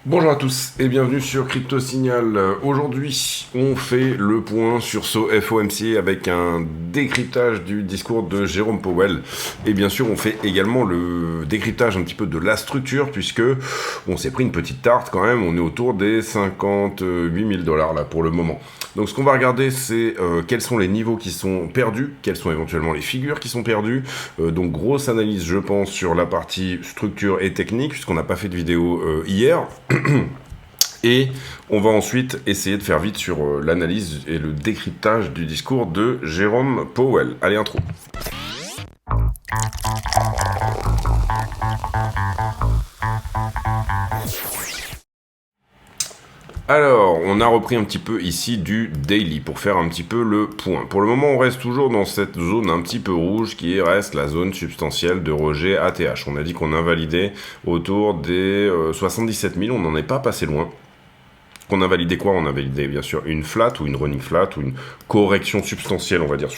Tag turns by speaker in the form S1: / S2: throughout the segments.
S1: Bonjour à tous et bienvenue sur Crypto Signal. Aujourd'hui, on fait le point sur ce FOMC avec un décryptage du discours de Jérôme Powell. Et bien sûr, on fait également le décryptage un petit peu de la structure puisque on s'est pris une petite tarte quand même. On est autour des 58 000 dollars là pour le moment. Donc ce qu'on va regarder, c'est quels sont les niveaux qui sont perdus, quelles sont éventuellement les figures qui sont perdues. Donc grosse analyse, je pense, sur la partie structure et technique puisqu'on n'a pas fait de vidéo hier. Et on va ensuite essayer de faire vite sur l'analyse et le décryptage du discours de Jérôme Powell. Allez, intro. Alors, on a repris un petit peu ici du daily pour faire un petit peu le point. Pour le moment, on reste toujours dans cette zone un petit peu rouge qui reste la zone substantielle de rejet ATH. On a dit qu'on invalidait autour des 77 000, on n'en est pas passé loin. On a validé quoi? On a validé bien sûr une flat ou une running flat ou une correction substantielle, on va dire,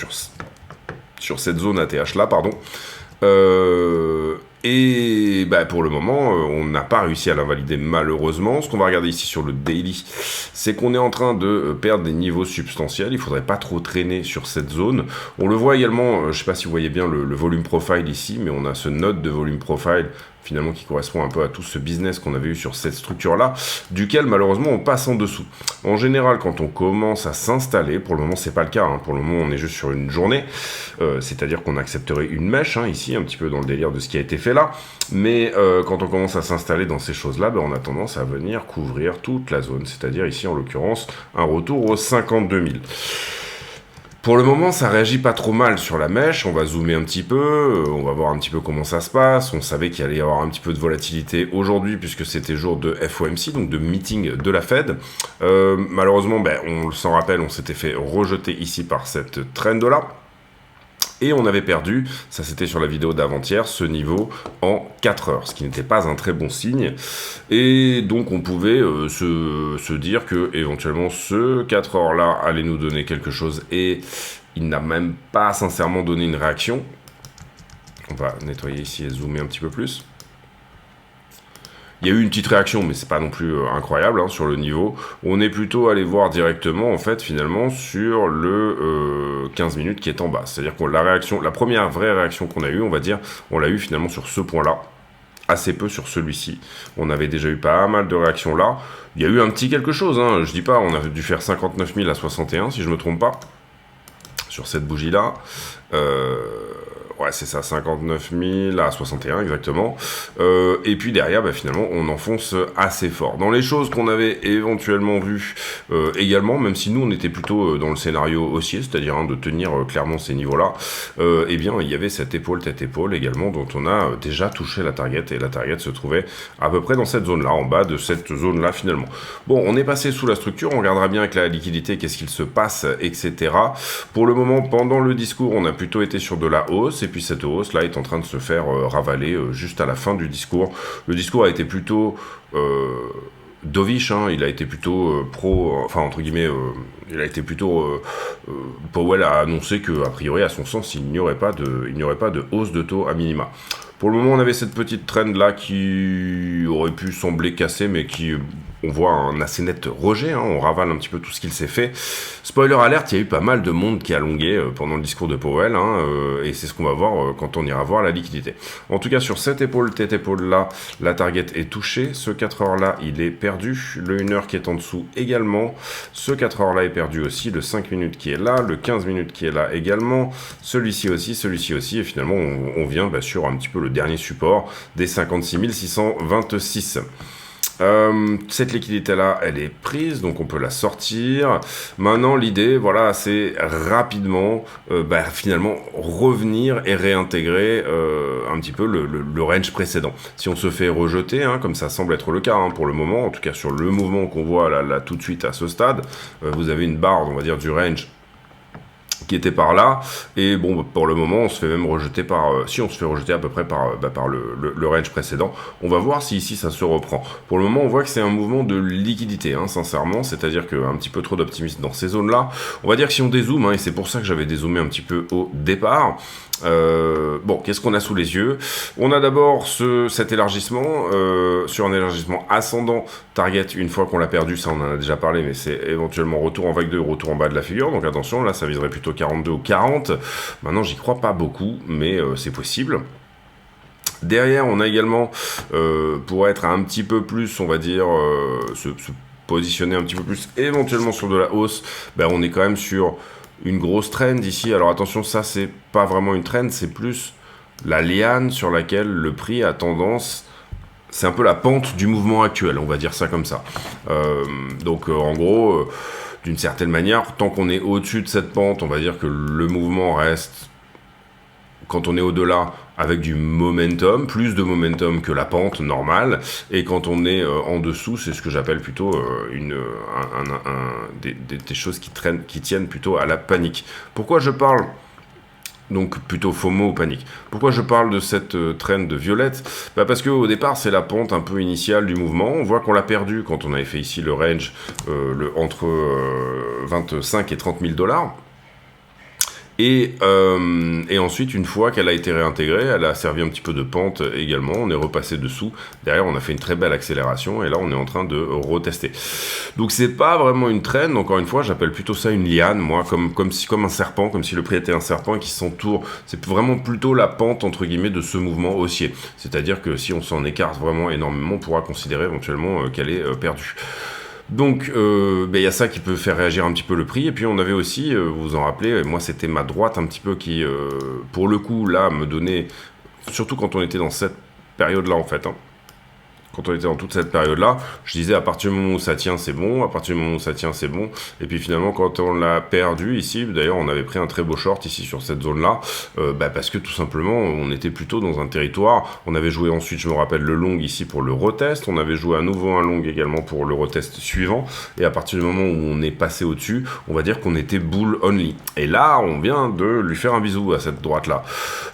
S1: sur cette zone ATH là, pardon. Et bah, pour le moment, on n'a pas réussi à l'invalider malheureusement. Ce qu'on va regarder ici sur le daily, c'est qu'on est en train de perdre des niveaux substantiels. Il faudrait pas trop traîner sur cette zone. On le voit également, je ne sais pas si vous voyez bien le volume profile ici, mais on a ce node de volume profile finalement qui correspond un peu à tout ce business qu'on avait eu sur cette structure-là, duquel malheureusement on passe en dessous. En général, quand on commence à s'installer, pour le moment c'est pas le cas, hein, pour le moment on est juste sur une journée, c'est-à-dire qu'on accepterait une mèche, hein, ici, un petit peu dans le délire de ce qui a été fait là, mais quand on commence à s'installer dans ces choses-là, ben, on a tendance à venir couvrir toute la zone, c'est-à-dire ici en l'occurrence un retour aux 52 000. Pour le moment, ça réagit pas trop mal sur la mèche. On va zoomer un petit peu, on va voir un petit peu comment ça se passe. On savait qu'il allait y avoir un petit peu de volatilité aujourd'hui puisque c'était jour de FOMC, donc de meeting de la Fed. Malheureusement, ben, on s'en rappelle, on s'était fait rejeter ici par cette trend-là. Et on avait perdu, ça c'était sur la vidéo d'avant-hier, ce niveau en 4 heures, ce qui n'était pas un très bon signe. Et donc on pouvait se dire que éventuellement ce 4 heures-là allait nous donner quelque chose et il n'a même pas sincèrement donné une réaction. On va nettoyer ici et zoomer un petit peu plus. Il y a eu une petite réaction, mais c'est pas non plus incroyable hein, sur le niveau. On est plutôt allé voir directement, en fait, finalement, sur le 15 minutes qui est en bas. C'est-à-dire que la première vraie réaction qu'on a eue, on va dire, on l'a eu finalement sur ce point-là. Assez peu sur celui-ci. On avait déjà eu pas mal de réactions là. Il y a eu un petit quelque chose, hein. Je dis pas, on a dû faire 59 000 à 61, si je me trompe pas, sur cette bougie-là. Ouais, c'est ça, 59 000 à 61 exactement. Et puis derrière, bah, finalement, on enfonce assez fort. Dans les choses qu'on avait éventuellement vues également, même si nous, on était plutôt dans le scénario haussier, c'est-à-dire hein, de tenir clairement ces niveaux-là, eh bien, il y avait cette épaule, tête-épaule également, dont on a déjà touché la target, et la target se trouvait à peu près dans cette zone-là, en bas de cette zone-là finalement. Bon, on est passé sous la structure, on regardera bien avec la liquidité, qu'est-ce qu'il se passe, etc. Pour le moment, pendant le discours, on a plutôt été sur de la hausse, et puis cette hausse là est en train de se faire ravaler juste à la fin du discours. Le discours a été plutôt dovish, hein, il a été plutôt enfin entre guillemets, il a été plutôt Powell a annoncé que a priori à son sens il n'y aurait pas de hausse de taux à minima. Pour le moment, on avait cette petite trend là qui aurait pu sembler cassée, mais qui, on voit un assez net rejet, hein, on ravale un petit peu tout ce qu'il s'est fait. Spoiler alerte, il y a eu pas mal de monde qui a longué pendant le discours de Powell, hein, et c'est ce qu'on va voir quand on ira voir la liquidité. En tout cas, sur cette épaule, tête épaule là, la target est touchée, ce 4 heures là, il est perdu, le 1 heure qui est en dessous également, ce 4 heures là est perdu aussi, le 5 minutes qui est là, le 15 minutes qui est là également, celui-ci aussi, et finalement, on vient bah, sur un petit peu le dernier support des 56 626. Cette liquidité-là, elle est prise, donc on peut la sortir. Maintenant, l'idée, voilà, c'est rapidement, finalement, revenir et réintégrer un petit peu le range précédent. Si on se fait rejeter, hein, comme ça semble être le cas hein, pour le moment, en tout cas sur le mouvement qu'on voit là tout de suite à ce stade, vous avez une barre, on va dire, du range qui était par là, et bon, pour le moment, on se fait même rejeter on se fait rejeter à peu près par le range précédent. On va voir si ici ça se reprend. Pour le moment, on voit que c'est un mouvement de liquidité, sincèrement, c'est-à-dire qu'un petit peu trop d'optimisme dans ces zones-là. On va dire que si on dézoome, et c'est pour ça que j'avais dézoomé un petit peu au départ. Qu'est-ce qu'on a sous les yeux? On a d'abord cet élargissement sur un élargissement ascendant target une fois qu'on l'a perdu, ça on en a déjà parlé, mais c'est éventuellement retour en vague 2, retour en bas de la figure, donc attention, là ça viserait plutôt 42 ou 40. Maintenant j'y crois pas beaucoup, mais c'est possible. Derrière on a également, pour être un petit peu plus, on va dire, se positionner un petit peu plus éventuellement sur de la hausse, on est quand même sur une grosse trend ici. Alors attention, ça c'est pas vraiment une trend, c'est plus la liane sur laquelle le prix a tendance, c'est un peu la pente du mouvement actuel, on va dire ça comme ça. En gros, d'une certaine manière, tant qu'on est au-dessus de cette pente, on va dire que le mouvement reste, quand on est au-delà, avec du momentum, plus de momentum que la pente normale, et quand on est en dessous, c'est ce que j'appelle plutôt des choses qui tiennent plutôt à la panique. Pourquoi je parle donc plutôt FOMO ou panique. Pourquoi je parle de cette trend violette? Parce qu'au départ, c'est la pente un peu initiale du mouvement. On voit qu'on l'a perdu quand on avait fait ici le range entre 25 et 30 000 $. Et ensuite, une fois qu'elle a été réintégrée, elle a servi un petit peu de pente également. On est repassé dessous. Derrière, on a fait une très belle accélération. Et là, on est en train de retester. Donc, c'est pas vraiment une trend. Encore une fois, j'appelle plutôt ça une liane, moi, comme un serpent, comme si le prix était un serpent qui s'entoure. C'est vraiment plutôt la pente, entre guillemets, de ce mouvement haussier. C'est-à-dire que si on s'en écarte vraiment énormément, on pourra considérer éventuellement qu'elle est perdue. Donc, y a ça qui peut faire réagir un petit peu le prix. Et puis, on avait aussi, vous vous en rappelez, moi, c'était ma droite un petit peu qui, pour le coup, là, me donnait... Surtout quand on était dans cette période-là, en fait. Quand on était dans toute cette période-là, je disais à partir du moment où ça tient, c'est bon, à partir du moment où ça tient, c'est bon. Et puis finalement, quand on l'a perdu ici, d'ailleurs, on avait pris un très beau short ici sur cette zone-là, parce que tout simplement, on était plutôt dans un territoire. On avait joué ensuite, je me rappelle, le long ici pour le retest. On avait joué à nouveau un long également pour le retest suivant. Et à partir du moment où on est passé au-dessus, on va dire qu'on était bull only. Et là, on vient de lui faire un bisou à cette droite-là.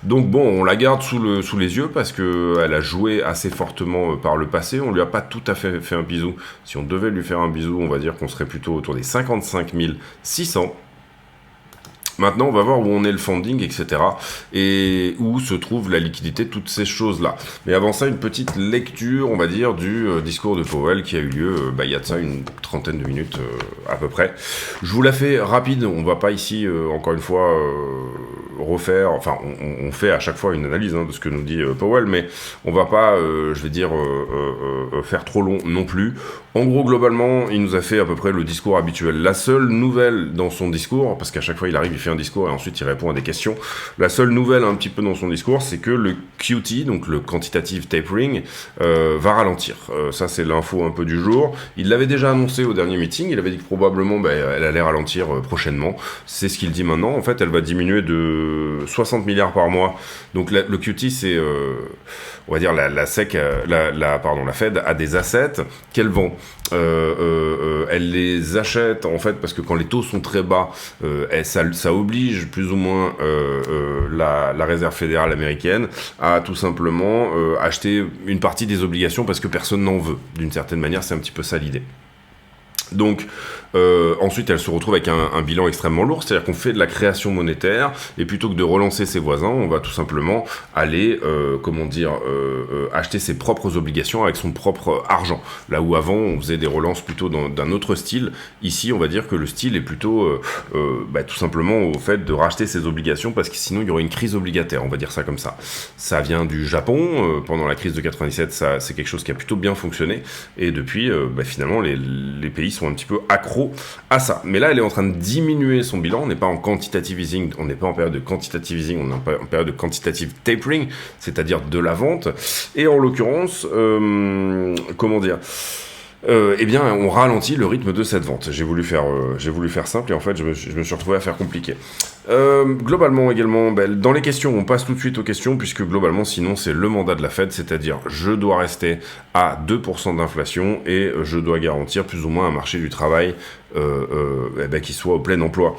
S1: Donc bon, on la garde sous les yeux parce qu'elle a joué assez fortement par le passé, on lui a pas tout à fait un bisou. Si on devait lui faire un bisou, on va dire qu'on serait plutôt autour des 55 600. Maintenant, on va voir où on est le funding, etc. et où se trouve la liquidité, toutes ces choses-là. Mais avant ça, une petite lecture, on va dire, du discours de Powell qui a eu lieu, il y a de ça une trentaine de minutes à peu près. Je vous la fais rapide, on va pas ici, encore une fois, refaire, enfin, on fait à chaque fois une analyse de ce que nous dit Powell, mais on va pas, faire trop long non plus. En gros, globalement, il nous a fait à peu près le discours habituel. La seule nouvelle dans son discours, parce qu'à chaque fois il arrive, il fait un discours et ensuite il répond à des questions. La seule nouvelle un petit peu dans son discours, c'est que le QT, donc le quantitative tapering, va ralentir. Ça, c'est l'info un peu du jour. Il l'avait déjà annoncé au dernier meeting. Il avait dit que probablement, elle allait ralentir prochainement. C'est ce qu'il dit maintenant. En fait, elle va diminuer de 60 milliards par mois. Donc le QT, c'est, on va dire, la Fed a des assets qu'elle vend. Elle les achète en fait parce que quand les taux sont très bas, ça oblige plus ou moins la Réserve fédérale américaine à tout simplement acheter une partie des obligations parce que personne n'en veut. D'une certaine manière, c'est un petit peu ça l'idée. Donc ensuite elle se retrouve avec un bilan extrêmement lourd, c'est-à-dire qu'on fait de la création monétaire et plutôt que de relancer ses voisins, on va tout simplement aller acheter ses propres obligations avec son propre argent. Là où avant on faisait des relances plutôt d'un autre style, ici on va dire que le style est plutôt tout simplement au fait de racheter ses obligations parce que sinon il y aurait une crise obligataire, on va dire ça comme ça. Ça vient du Japon, pendant la crise de 97, ça c'est quelque chose qui a plutôt bien fonctionné et depuis finalement les pays sont un petit peu accros à ça. Mais là, elle est en train de diminuer son bilan. On n'est pas en quantitative easing, on n'est pas en période de quantitative easing, on est en période de quantitative tapering, c'est-à-dire de la vente. Et en l'occurrence, on ralentit le rythme de cette vente. J'ai voulu faire simple et en fait, je me suis retrouvé à faire compliqué. Globalement également, dans les questions, on passe tout de suite aux questions puisque globalement, sinon, c'est le mandat de la Fed, c'est-à-dire je dois rester à 2% d'inflation et je dois garantir plus ou moins un marché du travail qui soit au plein emploi.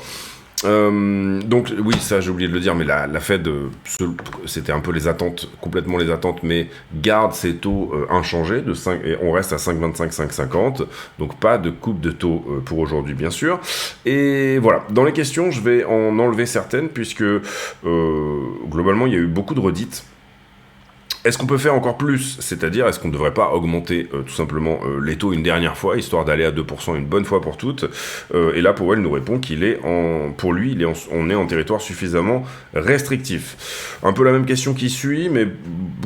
S1: Donc oui, ça j'ai oublié de le dire, mais la Fed, c'était un peu les attentes, complètement les attentes, mais garde ses taux inchangés de 5, et on reste à 5,25, 5,50, donc pas de coupe de taux pour aujourd'hui bien sûr. Et voilà, dans les questions, je vais en enlever certaines, puisque globalement il y a eu beaucoup de redites. Est-ce qu'on peut faire encore plus? C'est-à-dire, est-ce qu'on ne devrait pas augmenter tout simplement les taux une dernière fois, histoire d'aller à 2% une bonne fois pour toutes? Et là, Powell nous répond qu'il est pour lui, on est en territoire suffisamment restrictif. Un peu la même question qui suit, mais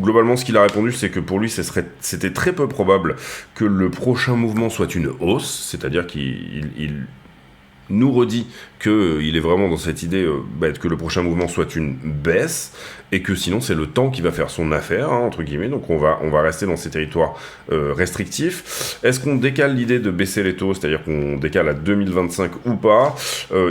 S1: globalement, ce qu'il a répondu, c'est que pour lui, c'était très peu probable que le prochain mouvement soit une hausse, c'est-à-dire qu'il nous redit qu'il est vraiment dans cette idée que le prochain mouvement soit une baisse, et que sinon c'est le temps qui va faire son affaire, hein, entre guillemets, donc on va rester dans ces territoires restrictifs. Est-ce qu'on décale l'idée de baisser les taux, c'est-à-dire qu'on décale à 2025 ou pas?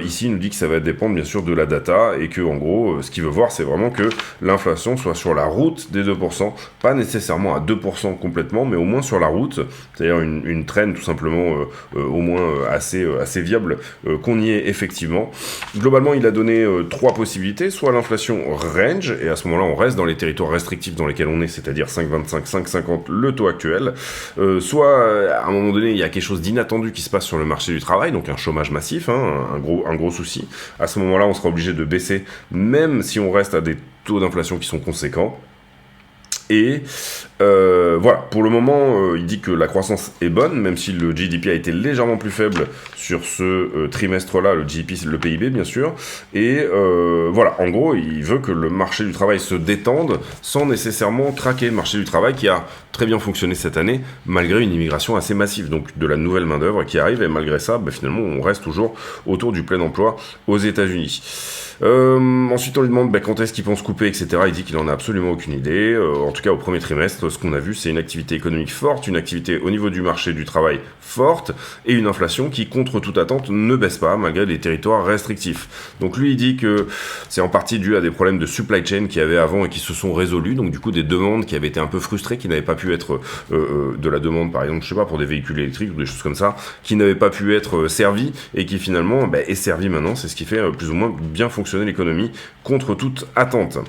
S1: Ici il nous dit que ça va dépendre bien sûr de la data, et que en gros ce qu'il veut voir c'est vraiment que l'inflation soit sur la route des 2%, pas nécessairement à 2% complètement, mais au moins sur la route, c'est-à-dire une traîne tout simplement au moins assez viable, qu'on y est effectivement. Globalement, il a donné 3 possibilités, soit l'inflation range, et à ce moment-là, on reste dans les territoires restrictifs dans lesquels on est, c'est-à-dire 5,25, 5,50, le taux actuel, soit, à un moment donné, il y a quelque chose d'inattendu qui se passe sur le marché du travail, donc un chômage massif, hein, un gros souci. À ce moment-là, on sera obligé de baisser, même si on reste à des taux d'inflation qui sont conséquents. Et voilà, pour le moment, il dit que la croissance est bonne, même si le GDP a été légèrement plus faible sur ce trimestre-là, le GDP, c'est le PIB bien sûr, et voilà, en gros, il veut que le marché du travail se détende sans nécessairement craquer. Le marché du travail qui a très bien fonctionné cette année, malgré une immigration assez massive, donc de la nouvelle main-d'œuvre qui arrive, et malgré ça, finalement, on reste toujours autour du plein emploi aux États-Unis. Ensuite on lui demande quand est-ce qu'il pense couper, etc. Il dit qu'il en a absolument aucune idée. En tout cas au premier trimestre, ce qu'on a vu c'est une activité économique forte, une activité au niveau du marché du travail forte, et une inflation qui contre toute attente ne baisse pas malgré des territoires restrictifs. Donc lui il dit que c'est en partie dû à des problèmes de supply chain qu'il y avait avant et qui se sont résolus, donc du coup des demandes qui avaient été un peu frustrées, qui n'avaient pas pu être de la demande par exemple, je sais pas, pour des véhicules électriques ou des choses comme ça, qui n'avaient pas pu être servies, et qui finalement est servie maintenant. C'est ce qui fait plus ou moins bien fonctionner l'économie contre toute attente.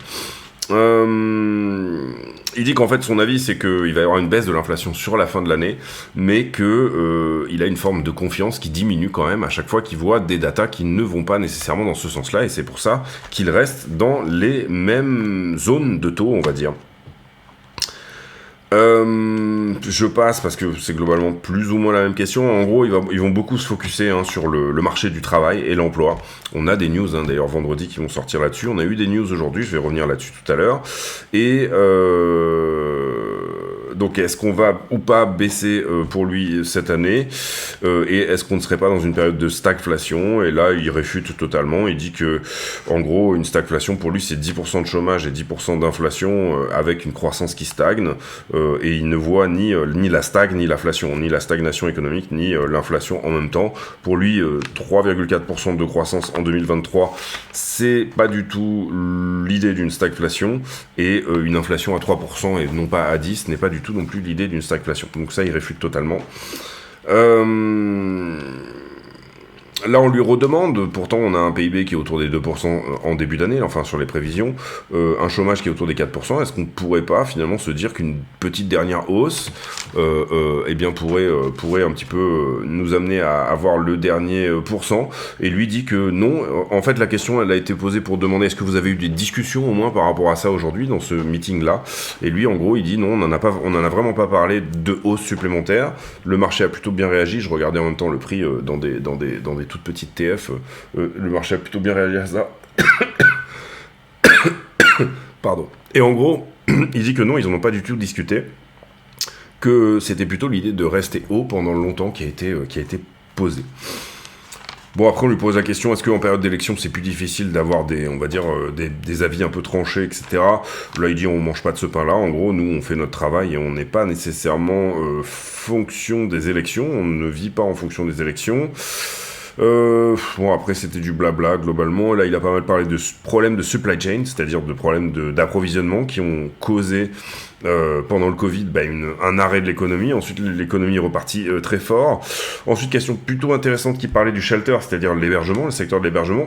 S1: Il dit qu'en fait son avis c'est qu'il va y avoir une baisse de l'inflation sur la fin de l'année, mais que il a une forme de confiance qui diminue quand même à chaque fois qu'il voit des datas qui ne vont pas nécessairement dans ce sens-là, et c'est pour ça qu'il reste dans les mêmes zones de taux, on va dire. Je passe parce que c'est globalement plus ou moins la même question. En gros, ils vont beaucoup se focuser sur le marché du travail et l'emploi. On a des news, d'ailleurs, vendredi qui vont sortir là-dessus. On a eu des news aujourd'hui, je vais revenir là-dessus tout à l'heure. Et donc, est-ce qu'on va ou pas baisser pour lui cette année, et est-ce qu'on ne serait pas dans une période de stagflation? Et là, il réfute totalement. Il dit que, en gros, une stagflation pour lui, c'est 10% de chômage et 10% d'inflation avec une croissance qui stagne. Et il ne voit ni la l'inflation, ni la stagnation économique, ni l'inflation en même temps. Pour lui, 3,4% de croissance en 2023, c'est pas du tout l'idée d'une stagflation, et une inflation à 3% et non pas à 10 n'est pas du tout non plus l'idée d'une stagflation. Donc ça, il réfute totalement. Là, on lui redemande, pourtant on a un PIB qui est autour des 2% en début d'année, enfin sur les prévisions, un chômage qui est autour des 4%, est-ce qu'on ne pourrait pas finalement se dire qu'une petite dernière hausse pourrait un petit peu nous amener à avoir le dernier pourcent? Et lui dit que non. En fait, la question, elle a été posée pour demander est-ce que vous avez eu des discussions au moins par rapport à ça aujourd'hui, dans ce meeting-là? Et lui, en gros, il dit non, on n'en a vraiment pas parlé de hausse supplémentaire. Le marché a plutôt bien réagi. Je regardais en même temps le prix dans des toutes petites TF, le marché a plutôt bien réagi à ça. Pardon. Et en gros, il dit que non, ils n'en ont pas du tout discuté, que c'était plutôt l'idée de rester haut pendant longtemps qui a été posée. Bon, après on lui pose la question, est-ce qu'en période d'élection c'est plus difficile d'avoir des avis un peu tranchés, etc. Là il dit on mange pas de ce pain-là, en gros nous on fait notre travail et on n'est pas nécessairement fonction des élections, on ne vit pas en fonction des élections. Bon, après, c'était du blabla, globalement. Là, il a pas mal parlé de problèmes de supply chain, c'est-à-dire de problèmes d'approvisionnement qui ont causé, pendant le Covid, un arrêt de l'économie. Ensuite, l'économie est repartie très fort. Ensuite, question plutôt intéressante qui parlait du shelter, c'est-à-dire l'hébergement, le secteur de l'hébergement.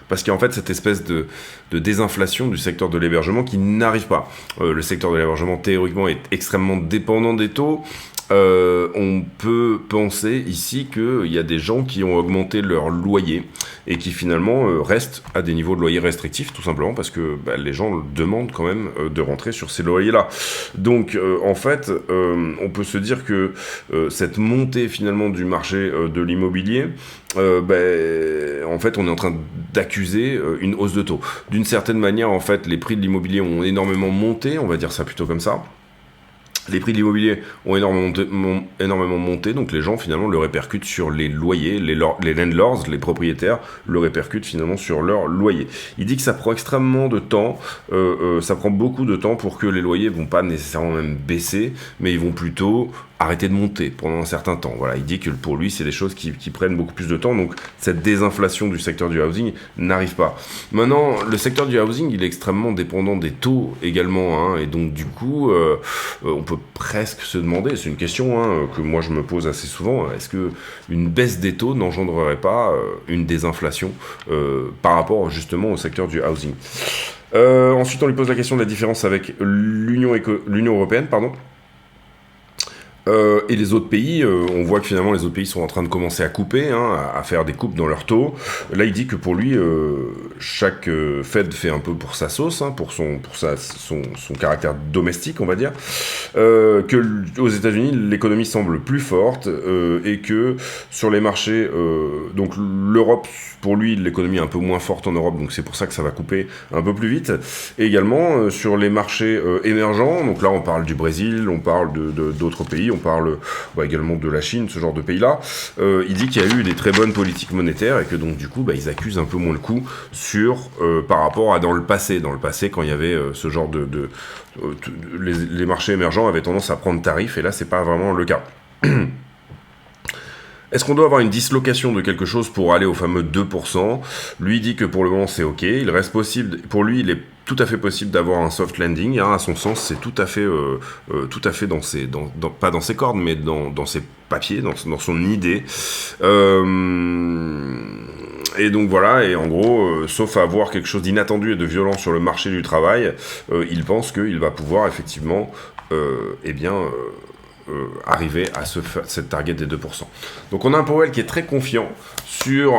S1: Parce qu'il y a en fait cette espèce de désinflation du secteur de l'hébergement qui n'arrive pas. Le secteur de l'hébergement, théoriquement, est extrêmement dépendant des taux. On peut penser ici qu'il y a des gens qui ont augmenté leur loyer et qui finalement restent à des niveaux de loyer restrictifs, tout simplement parce que les gens demandent quand même de rentrer sur ces loyers-là. Donc en fait, on peut se dire que cette montée finalement du marché de l'immobilier, en fait, on est en train d'accuser une hausse de taux. D'une certaine manière, en fait, les prix de l'immobilier ont énormément monté, on va dire ça plutôt comme ça. Les prix de l'immobilier ont énormément monté, donc les gens finalement le répercutent sur les loyers, les landlords, les propriétaires le répercutent finalement sur leurs loyers. Il dit que ça prend extrêmement de temps, ça prend beaucoup de temps pour que les loyers vont pas nécessairement même baisser, mais ils vont plutôt arrêter de monter pendant un certain temps. Voilà, il dit que pour lui, c'est des choses qui prennent beaucoup plus de temps, donc cette désinflation du secteur du housing n'arrive pas. Maintenant, le secteur du housing, il est extrêmement dépendant des taux également, et donc du coup, on peut presque se demander, c'est une question que moi je me pose assez souvent, est-ce que une baisse des taux n'engendrerait pas une désinflation par rapport justement au secteur du housing. Ensuite, on lui pose la question de la différence avec l'Union européenne, pardon. Et les autres pays, on voit que finalement les autres pays sont en train de commencer à couper, à faire des coupes dans leurs taux. Là, il dit que pour lui, chaque Fed fait un peu pour sa sauce, pour son caractère domestique, on va dire. Que aux États-Unis, l'économie semble plus forte et que sur les marchés, donc l'Europe, pour lui, l'économie est un peu moins forte en Europe, donc c'est pour ça que ça va couper un peu plus vite. Et également sur les marchés émergents, donc là on parle du Brésil, on parle d'autres pays, on parle également de la Chine, ce genre de pays-là. Il dit qu'il y a eu des très bonnes politiques monétaires et que donc du coup ils accusent un peu moins le coup par rapport à dans le passé. Dans le passé, quand il y avait ce genre les marchés émergents avaient tendance à prendre tarif, et là c'est pas vraiment le cas. Est-ce qu'on doit avoir une dislocation de quelque chose pour aller au fameux 2%? Lui dit que pour le moment c'est ok, il reste possible, pour lui il est tout à fait possible d'avoir un soft landing, à son sens c'est tout à fait pas dans ses cordes, mais dans ses papiers, dans son idée. Et donc voilà, et en gros, sauf à avoir quelque chose d'inattendu et de violent sur le marché du travail, il pense qu'il va pouvoir effectivement arriver à cette target des 2%. Donc on a un Powell qui est très confiant sur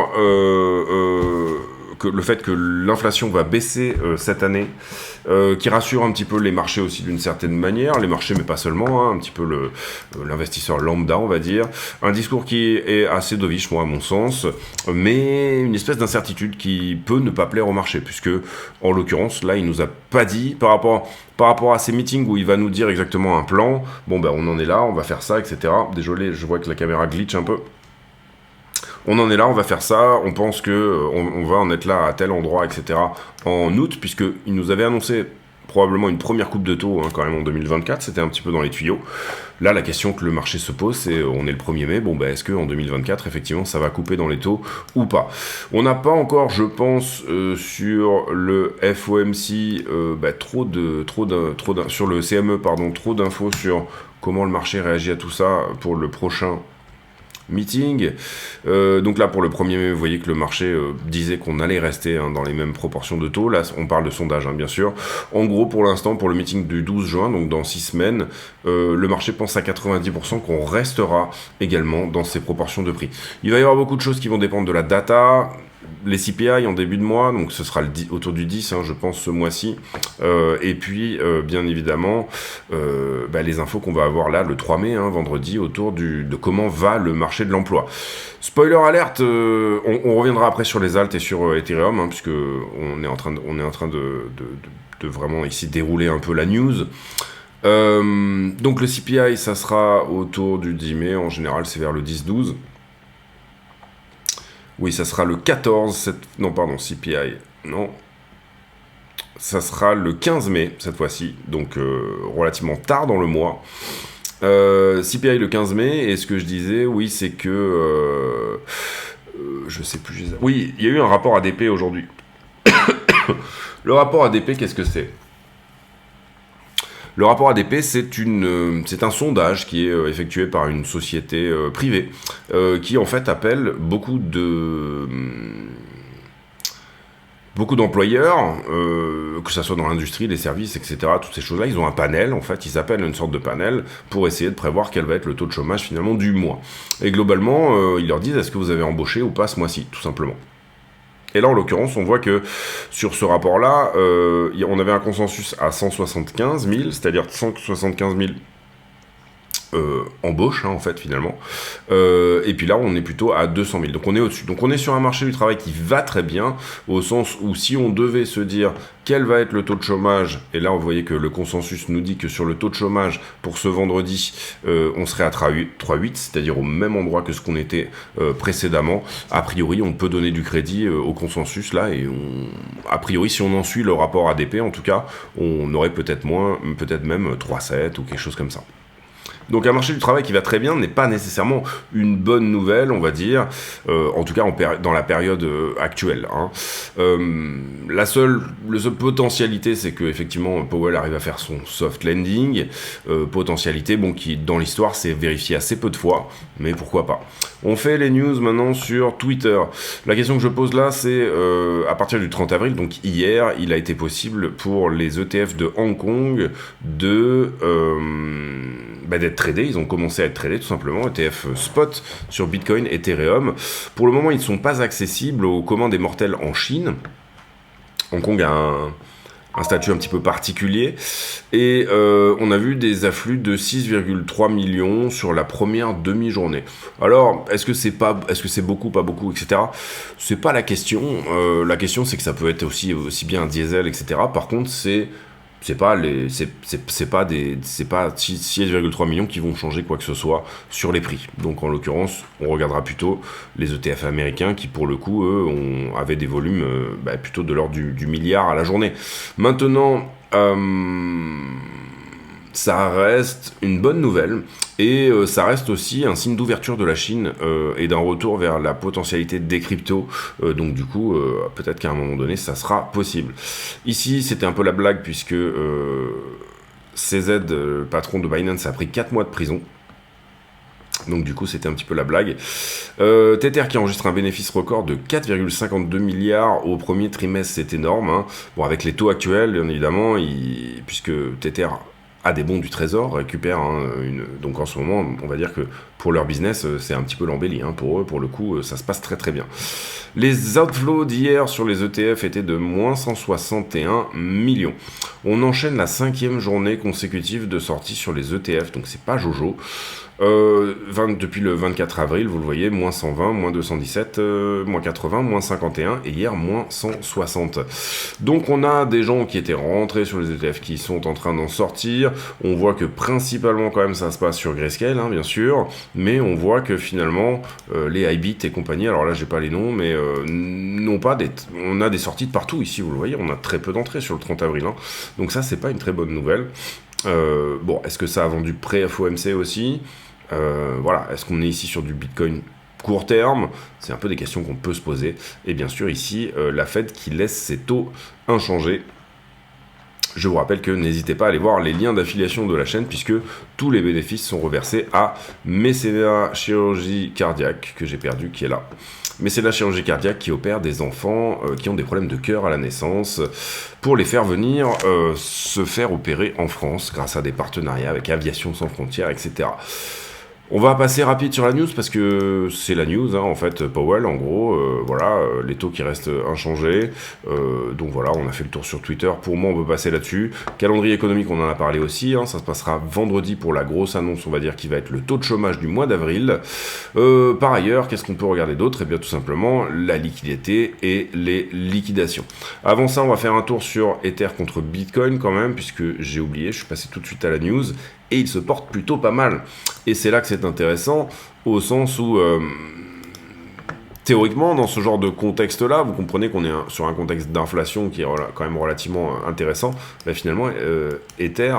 S1: le fait que l'inflation va baisser cette année, qui rassure un petit peu les marchés aussi d'une certaine manière, les marchés mais pas seulement, un petit peu l'investisseur lambda on va dire, un discours qui est assez dovish moi à mon sens, mais une espèce d'incertitude qui peut ne pas plaire au marché, puisque en l'occurrence là il nous a pas dit par rapport à ces meetings où il va nous dire exactement un plan, on en est là, on va faire ça, etc. Désolé, je vois que la caméra glitch un peu. On en est là, on va faire ça, on pense que on va en être là à tel endroit, etc. en août, puisqu'il nous avait annoncé probablement une première coupe de taux quand même en 2024, c'était un petit peu dans les tuyaux. Là, la question que le marché se pose, c'est on est le 1er mai, est-ce qu'en 2024, effectivement, ça va couper dans les taux ou pas? On n'a pas encore, je pense, sur le FOMC, sur le CME, trop d'infos sur comment le marché réagit à tout ça pour le prochain meeting. Donc là pour le 1er mai, vous voyez que le marché disait qu'on allait rester dans les mêmes proportions de taux. Là on parle de sondage bien sûr. En gros pour l'instant pour le meeting du 12 juin, donc dans 6 semaines, le marché pense à 90% qu'on restera également dans ces proportions de prix. Il va y avoir beaucoup de choses qui vont dépendre de la data. Les CPI en début de mois, donc ce sera autour du 10, je pense, ce mois-ci. Et puis, bien évidemment, les infos qu'on va avoir là, le 3 mai, vendredi, autour de comment va le marché de l'emploi. Spoiler alerte, on reviendra après sur les alts et sur Ethereum, puisque on est en train de vraiment ici dérouler un peu la news. Donc le CPI, ça sera autour du 10 mai, en général c'est vers le 10-12. Oui, ça sera le 14, CPI, non. Ça sera le 15 mai, cette fois-ci, donc relativement tard dans le mois. CPI le 15 mai, et ce que je disais, oui, c'est que... je sais plus... Oui, il y a eu un rapport ADP aujourd'hui. Le rapport ADP, qu'est-ce que c'est ? Le rapport ADP, c'est un sondage qui est effectué par une société privée, qui en fait appelle beaucoup d'employeurs, que ce soit dans l'industrie, les services, etc., toutes ces choses-là, ils ont un panel, en fait, ils appellent une sorte de panel pour essayer de prévoir quel va être le taux de chômage finalement du mois. Et globalement, ils leur disent est-ce que vous avez embauché ou pas ce mois-ci, tout simplement. Et là, en l'occurrence, on voit que sur ce rapport-là, on avait un consensus à 175 000, c'est-à-dire 175 000 embauche, en fait, finalement. Et puis là, on est plutôt à 200 000. Donc on est au-dessus. Donc on est sur un marché du travail qui va très bien, au sens où si on devait se dire quel va être le taux de chômage, et là, vous voyez que le consensus nous dit que sur le taux de chômage, pour ce vendredi, on serait à 3,8, c'est-à-dire au même endroit que ce qu'on était précédemment. A priori, on peut donner du crédit au consensus, là, et a priori, si on en suit le rapport ADP, en tout cas, on aurait peut-être même 3,7 ou quelque chose comme ça. Donc un marché du travail qui va très bien n'est pas nécessairement une bonne nouvelle, on va dire, en tout cas dans la période actuelle. Hein. La seule potentialité, c'est que effectivement Powell arrive à faire son soft landing, potentialité qui dans l'histoire s'est vérifiée assez peu de fois, mais pourquoi pas. On fait les news maintenant sur Twitter. La question que je pose là, c'est à partir du 30 avril, donc hier, il a été possible pour les ETF de Hong Kong d'être tradés. Ils ont commencé à être tradés tout simplement, ETF spot sur Bitcoin, Ethereum. Pour le moment, ils ne sont pas accessibles aux communs des mortels en Chine. Hong Kong a un statut un petit peu particulier, et on a vu des afflux de 6,3 millions sur la première demi-journée. Alors, est-ce que c'est beaucoup, pas beaucoup, etc. C'est pas la question. La question, c'est que ça peut être aussi bien un diesel, etc. Par contre, c'est pas 6,3 millions qui vont changer quoi que ce soit sur les prix. Donc en l'occurrence, on regardera plutôt les ETF américains qui pour le coup, eux, avaient des volumes plutôt de l'ordre du milliard à la journée. Maintenant, ça reste une bonne nouvelle, et ça reste aussi un signe d'ouverture de la Chine et d'un retour vers la potentialité des cryptos. Donc du coup, peut-être qu'à un moment donné, ça sera possible. Ici, c'était un peu la blague, puisque CZ, patron de Binance, a pris 4 mois de prison. Donc du coup, c'était un petit peu la blague. Tether qui enregistre un bénéfice record de 4,52 milliards au premier trimestre, c'est énorme. Hein. Bon, avec les taux actuels, bien évidemment, puisque Tether a des bons du trésor, récupère donc en ce moment, on va dire que pour leur business, c'est un petit peu l'embellie. Hein. Pour eux, pour le coup, ça se passe très très bien. Les outflows d'hier sur les ETF étaient de moins 161 millions. On enchaîne la 5e journée consécutive de sortie sur les ETF, donc c'est pas Jojo. Depuis le 24 avril, vous le voyez, moins 120, moins 217, moins 80, moins 51, et hier, moins 160. Donc on a des gens qui étaient rentrés sur les ETF qui sont en train d'en sortir. On voit que principalement quand même ça se passe sur Grayscale, hein, bien sûr, mais on voit que finalement les Ibit et compagnie, alors là j'ai pas les noms, mais on a des sorties de partout ici, vous le voyez, on a très peu d'entrées sur le 30 avril, hein. Donc ça c'est pas une très bonne nouvelle. Est-ce que ça a vendu pré-FOMC aussi ? Voilà, est-ce qu'on est ici sur du Bitcoin court terme ? C'est un peu des questions qu'on peut se poser. Et bien sûr, ici, la Fed qui laisse ses taux inchangés. Je vous rappelle que n'hésitez pas à aller voir les liens d'affiliation de la chaîne, puisque tous les bénéfices sont reversés à Mécénat Chirurgie Cardiaque, que j'ai perdu, qui est là. Mécénat Chirurgie Cardiaque qui opère des enfants qui ont des problèmes de cœur à la naissance, pour les faire venir se faire opérer en France, grâce à des partenariats avec Aviation Sans Frontières, etc. On va passer rapide sur la news, parce que c'est la news, hein, en fait, Powell, en gros, les taux qui restent inchangés, donc voilà, on a fait le tour sur Twitter, pour moi on peut passer là-dessus. Calendrier économique, on en a parlé aussi, hein, ça se passera vendredi pour la grosse annonce, on va dire, qui va être le taux de chômage du mois d'avril. Par ailleurs, qu'est-ce qu'on peut regarder d'autre ? Eh bien tout simplement, la liquidité et les liquidations. Avant ça, on va faire un tour sur Ether contre Bitcoin quand même, puisque j'ai oublié, je suis passé tout de suite à la news, et il se porte plutôt pas mal. Et c'est là que c'est intéressant, au sens où, théoriquement, dans ce genre de contexte-là, vous comprenez qu'on est sur un contexte d'inflation qui est quand même relativement intéressant. Finalement, Ether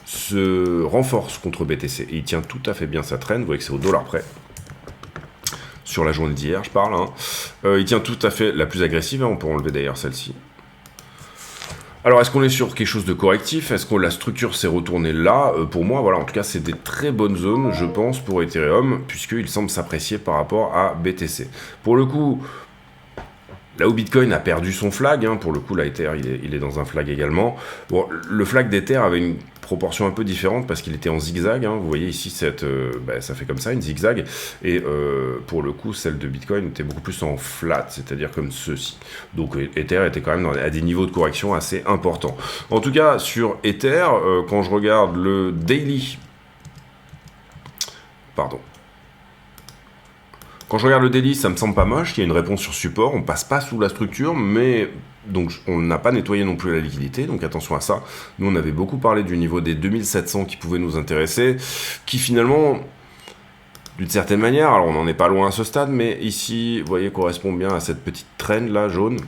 S1: se renforce contre BTC. Et il tient tout à fait bien sa trend, vous voyez que c'est au dollar près. Sur la journée d'hier, je parle. Il tient tout à fait la plus agressive, on peut enlever d'ailleurs celle-ci. Alors, est-ce qu'on est sur quelque chose de correctif? Est-ce que la structure s'est retournée là? Pour moi, voilà, en tout cas, c'est des très bonnes zones, je pense, pour Ethereum, puisqu'il semble s'apprécier par rapport à BTC. Pour le coup, là où Bitcoin a perdu son flag, pour le coup, là, Ether, il est dans un flag également. Bon, le flag d'Ether avait une proportion un peu différente parce qu'il était en zigzag. Vous voyez ici, ça fait comme ça, une zigzag. Et pour le coup, celle de Bitcoin était beaucoup plus en flat, c'est-à-dire comme ceci. Donc Ether était quand même à des niveaux de correction assez importants. En tout cas, sur Ether, quand je regarde le daily... Pardon. Quand je regarde le daily, ça me semble pas moche, il y a une réponse sur support, on passe pas sous la structure, mais donc on n'a pas nettoyé non plus la liquidité, donc attention à ça. Nous on avait beaucoup parlé du niveau des 2700 qui pouvait nous intéresser, qui finalement, d'une certaine manière, alors on n'en est pas loin à ce stade, mais ici, vous voyez, correspond bien à cette petite trend là, jaune.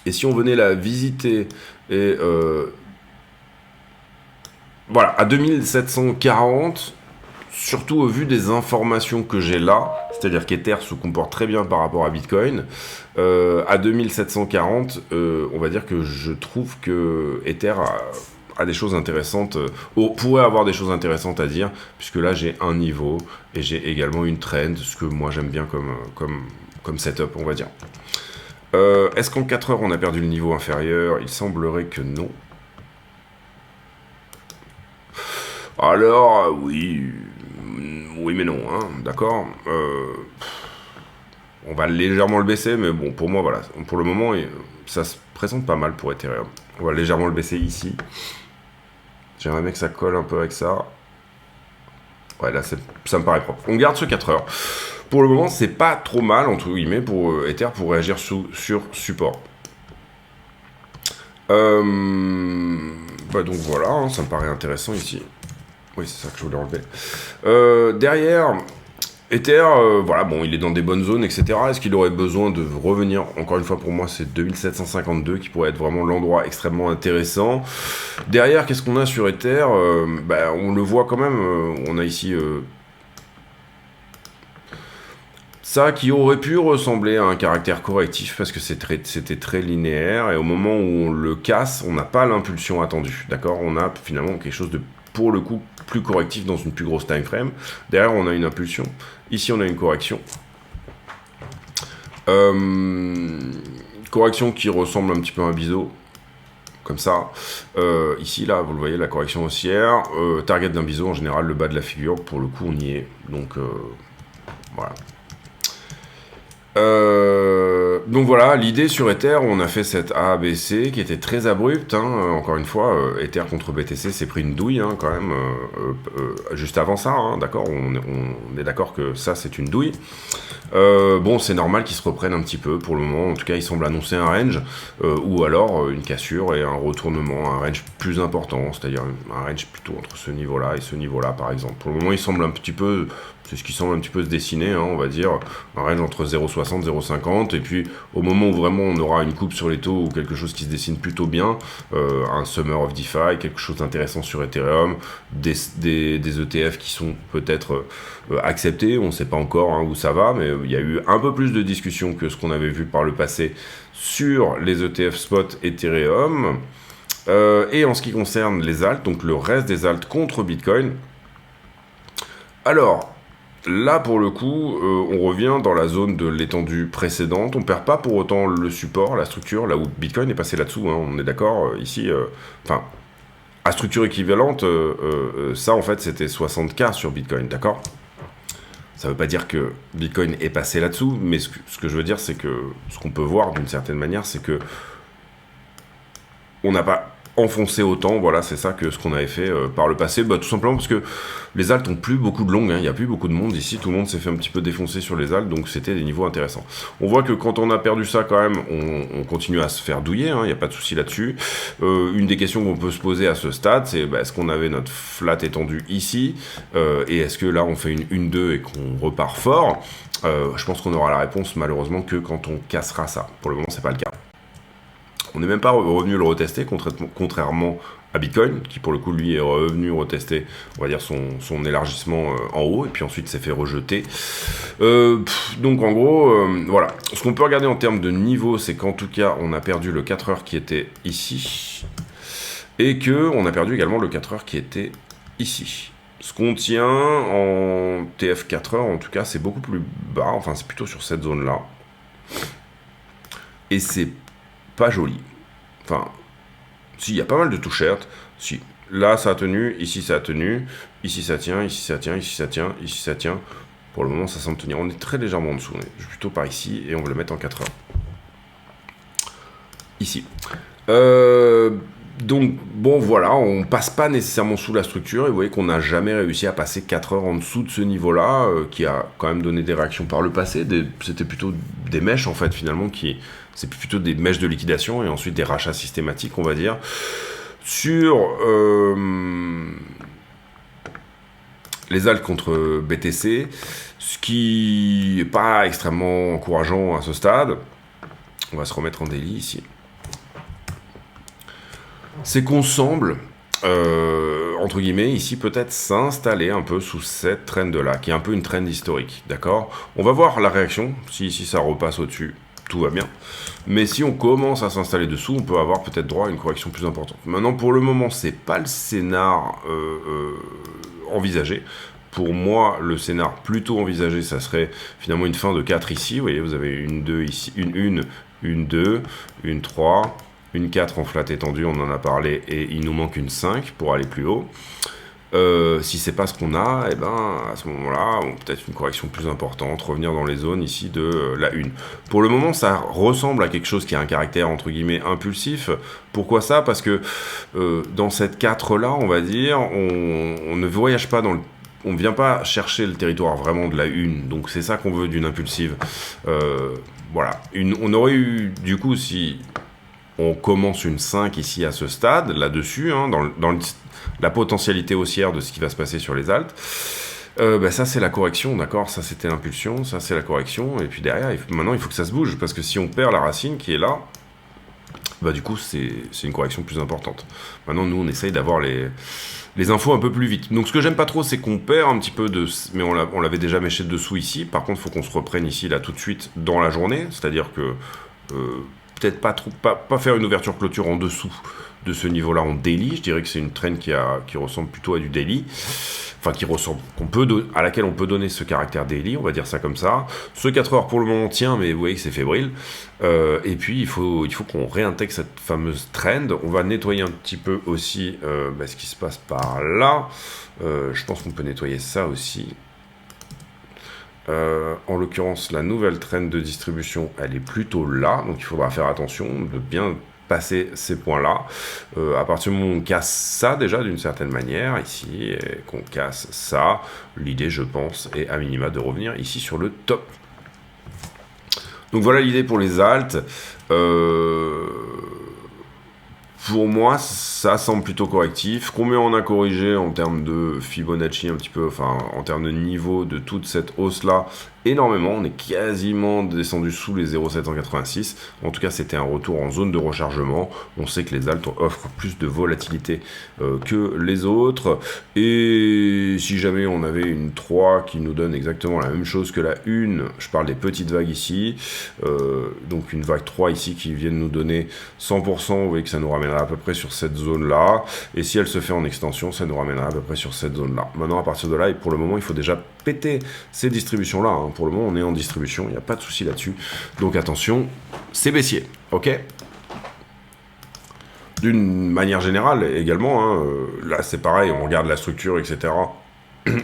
S1: Et si on venait la visiter et... voilà, à 2740... Surtout au vu des informations que j'ai là, c'est-à-dire qu'Ether se comporte très bien par rapport à Bitcoin, à 2740, on va dire que je trouve que Ether a des choses intéressantes, pourrait avoir des choses intéressantes à dire, puisque là j'ai un niveau et j'ai également une trend, ce que moi j'aime bien comme setup, on va dire. Est-ce qu'en 4 heures on a perdu le niveau inférieur? Il semblerait que non. Alors, oui mais non, d'accord. On va légèrement le baisser, mais bon, pour moi, voilà, pour le moment, ça se présente pas mal pour Ethereum. On va légèrement le baisser ici. J'aimerais bien que ça colle un peu avec ça. Ouais, là, ça me paraît propre. On garde ce 4 heures. Pour le moment, c'est pas trop mal, entre guillemets, pour Ether pour réagir sur support. Donc voilà, ça me paraît intéressant ici. Oui, c'est ça que je voulais enlever. Derrière, Ether, voilà, bon, il est dans des bonnes zones, etc. Est-ce qu'il aurait besoin de revenir? Encore une fois, pour moi, c'est 2752 qui pourrait être vraiment l'endroit extrêmement intéressant. Derrière, qu'est-ce qu'on a sur Ether? On le voit quand même. On a ici... ça qui aurait pu ressembler à un caractère correctif parce que c'était très linéaire. Et au moment où on le casse, on n'a pas l'impulsion attendue. D'accord? On a finalement quelque chose de... pour le coup, plus correctif dans une plus grosse time frame. Derrière, on a une impulsion. Ici, on a une correction. Correction qui ressemble un petit peu à un biseau. Comme ça. Ici, là, vous le voyez, la correction haussière. Target d'un biseau, en général, le bas de la figure. Pour le coup, on y est. Donc, voilà. Donc voilà, l'idée sur Ether, on a fait cette ABC qui était très abrupte, encore une fois, Ether contre BTC s'est pris une douille quand même, juste avant ça, d'accord, on est d'accord que ça c'est une douille. Bon, c'est normal qu'ils se reprennent un petit peu pour le moment, en tout cas ils semblent annoncer un range, ou alors une cassure et un retournement, un range plus important, c'est-à-dire un range plutôt entre ce niveau-là et ce niveau-là par exemple. Pour le moment il semble un petit peu... C'est ce qui semble un petit peu se dessiner, on va dire, un range entre 0,60 et 0,50, et puis au moment où vraiment on aura une coupe sur les taux ou quelque chose qui se dessine plutôt bien, un Summer of DeFi, quelque chose d'intéressant sur Ethereum, des ETF qui sont peut-être acceptés, on ne sait pas encore où ça va, mais il y a eu un peu plus de discussions que ce qu'on avait vu par le passé sur les ETF spot Ethereum. Et en ce qui concerne les alts, donc le reste des alts contre Bitcoin, alors... Là, pour le coup, on revient dans la zone de l'étendue précédente. On perd pas pour autant le support, la structure, là où Bitcoin est passé là-dessous. On est d'accord, ici, enfin, à structure équivalente, ça, en fait, c'était 60K sur Bitcoin, d'accord? Ça veut pas dire que Bitcoin est passé là-dessous, mais ce que je veux dire, c'est que ce qu'on peut voir d'une certaine manière, c'est que on n'a pas enfoncé autant, voilà, c'est ça que ce qu'on avait fait par le passé, tout simplement parce que les alts ont plus beaucoup de longues, il n'y a plus beaucoup de monde ici, tout le monde s'est fait un petit peu défoncer sur les alts, donc c'était des niveaux intéressants. On voit que quand on a perdu ça quand même, on continue à se faire douiller, il n'y a pas de souci là-dessus. Une des questions qu'on peut se poser à ce stade, c'est est-ce qu'on avait notre flat étendu ici, et est-ce que là on fait une 1-2 et qu'on repart fort? Je pense qu'on aura la réponse malheureusement que quand on cassera ça. Pour le moment, c'est pas le cas. On n'est même pas revenu le retester, contrairement à Bitcoin, qui pour le coup lui est revenu retester, on va dire, son élargissement en haut, et puis ensuite s'est fait rejeter. Donc en gros, voilà. Ce qu'on peut regarder en termes de niveau, c'est qu'en tout cas, on a perdu le 4 heures qui était ici, et qu'on a perdu également le 4 heures qui était ici. Ce qu'on tient en TF 4 heures, en tout cas, c'est beaucoup plus bas, enfin c'est plutôt sur cette zone-là. Et c'est pas joli. Enfin, si, il y a pas mal de touchettes. Si, là ça a tenu, ici ça a tenu, ici ça tient, ici ça tient, ici ça tient, ici ça tient. Pour le moment, ça semble tenir. On est très légèrement en dessous. On est plutôt par ici et on va le mettre en 4 heures. Ici. Donc, bon, voilà, on passe pas nécessairement sous la structure. Et vous voyez qu'on n'a jamais réussi à passer 4 heures en dessous de ce niveau-là, qui a quand même donné des réactions par le passé. C'était plutôt des mèches, en fait, finalement, c'est plutôt des mèches de liquidation et ensuite des rachats systématiques, on va dire. Sur les alts contre BTC, ce qui n'est pas extrêmement encourageant à ce stade. On va se remettre en daily ici. C'est qu'on semble, entre guillemets, ici peut-être s'installer un peu sous cette trend-là, qui est un peu une trend historique, d'accord? On va voir la réaction, si ça repasse au-dessus, tout va bien. Mais si on commence à s'installer dessous, on peut avoir peut-être droit à une correction plus importante. Maintenant, pour le moment, c'est pas le scénar envisagé. Pour moi, le scénar plutôt envisagé, ça serait finalement une fin de 4 ici. Vous voyez, vous avez une 2 ici, une 2, une 3, une 4 en flat étendu, on en a parlé, et il nous manque une 5 pour aller plus haut. Si c'est pas ce qu'on a, et ben à ce moment-là, peut-être une correction plus importante, revenir dans les zones ici de la 1. Pour le moment, ça ressemble à quelque chose qui a un caractère entre guillemets impulsif. Pourquoi ça? Parce que dans cette 4-là, on va dire, on ne voyage pas dans le... On ne vient pas chercher le territoire vraiment de la 1, donc c'est ça qu'on veut d'une impulsive. Voilà. On aurait eu, du coup, si on commence une 5 ici à ce stade, là-dessus, hein, dans la potentialité haussière de ce qui va se passer sur les alts, ça c'est la correction, d'accord? Ça c'était l'impulsion, ça c'est la correction, et puis derrière, maintenant il faut que ça se bouge, parce que si on perd la racine qui est là, du coup c'est une correction plus importante. Maintenant nous on essaye d'avoir les infos un peu plus vite. Donc ce que j'aime pas trop, c'est qu'on perd un petit peu de... Mais on l'avait déjà méché dessous ici, par contre il faut qu'on se reprenne ici, là, tout de suite, dans la journée, c'est-à-dire que... peut-être pas faire une ouverture clôture en dessous de ce niveau-là en daily. Je dirais que c'est une trend qui ressemble plutôt à du daily. Enfin, à laquelle on peut donner ce caractère daily, on va dire ça comme ça. Ce 4 heures pour le moment tient, mais vous voyez que c'est fébrile. Et puis, il faut qu'on réintègre cette fameuse trend. On va nettoyer un petit peu aussi ce qui se passe par là. Je pense qu'on peut nettoyer ça aussi. En l'occurrence, la nouvelle trend de distribution, elle est plutôt là, donc il faudra faire attention de bien passer ces points-là. À partir du moment où on casse ça déjà d'une certaine manière, ici, et qu'on casse ça, l'idée, je pense, est à minima de revenir ici sur le top. Donc voilà l'idée pour les alts. Pour moi, ça semble plutôt correctif. Combien on a corrigé en termes de Fibonacci un petit peu, enfin en termes de niveau de toute cette hausse-là? Énormément, on est quasiment descendu sous les 0,786. En tout cas, c'était un retour en zone de rechargement. On sait que les alts offrent plus de volatilité que les autres. Et si jamais on avait une 3 qui nous donne exactement la même chose que la 1, je parle des petites vagues ici, donc une vague 3 ici qui vient de nous donner 100%, vous voyez que ça nous ramènera à peu près sur cette zone-là. Et si elle se fait en extension, ça nous ramènera à peu près sur cette zone-là. Maintenant, à partir de là, et pour le moment, il faut déjà péter ces distributions-là, hein. Pour le moment, on est en distribution, il n'y a pas de souci là-dessus. Donc attention, c'est baissier, ok? D'une manière générale également, hein, là c'est pareil, on regarde la structure, etc.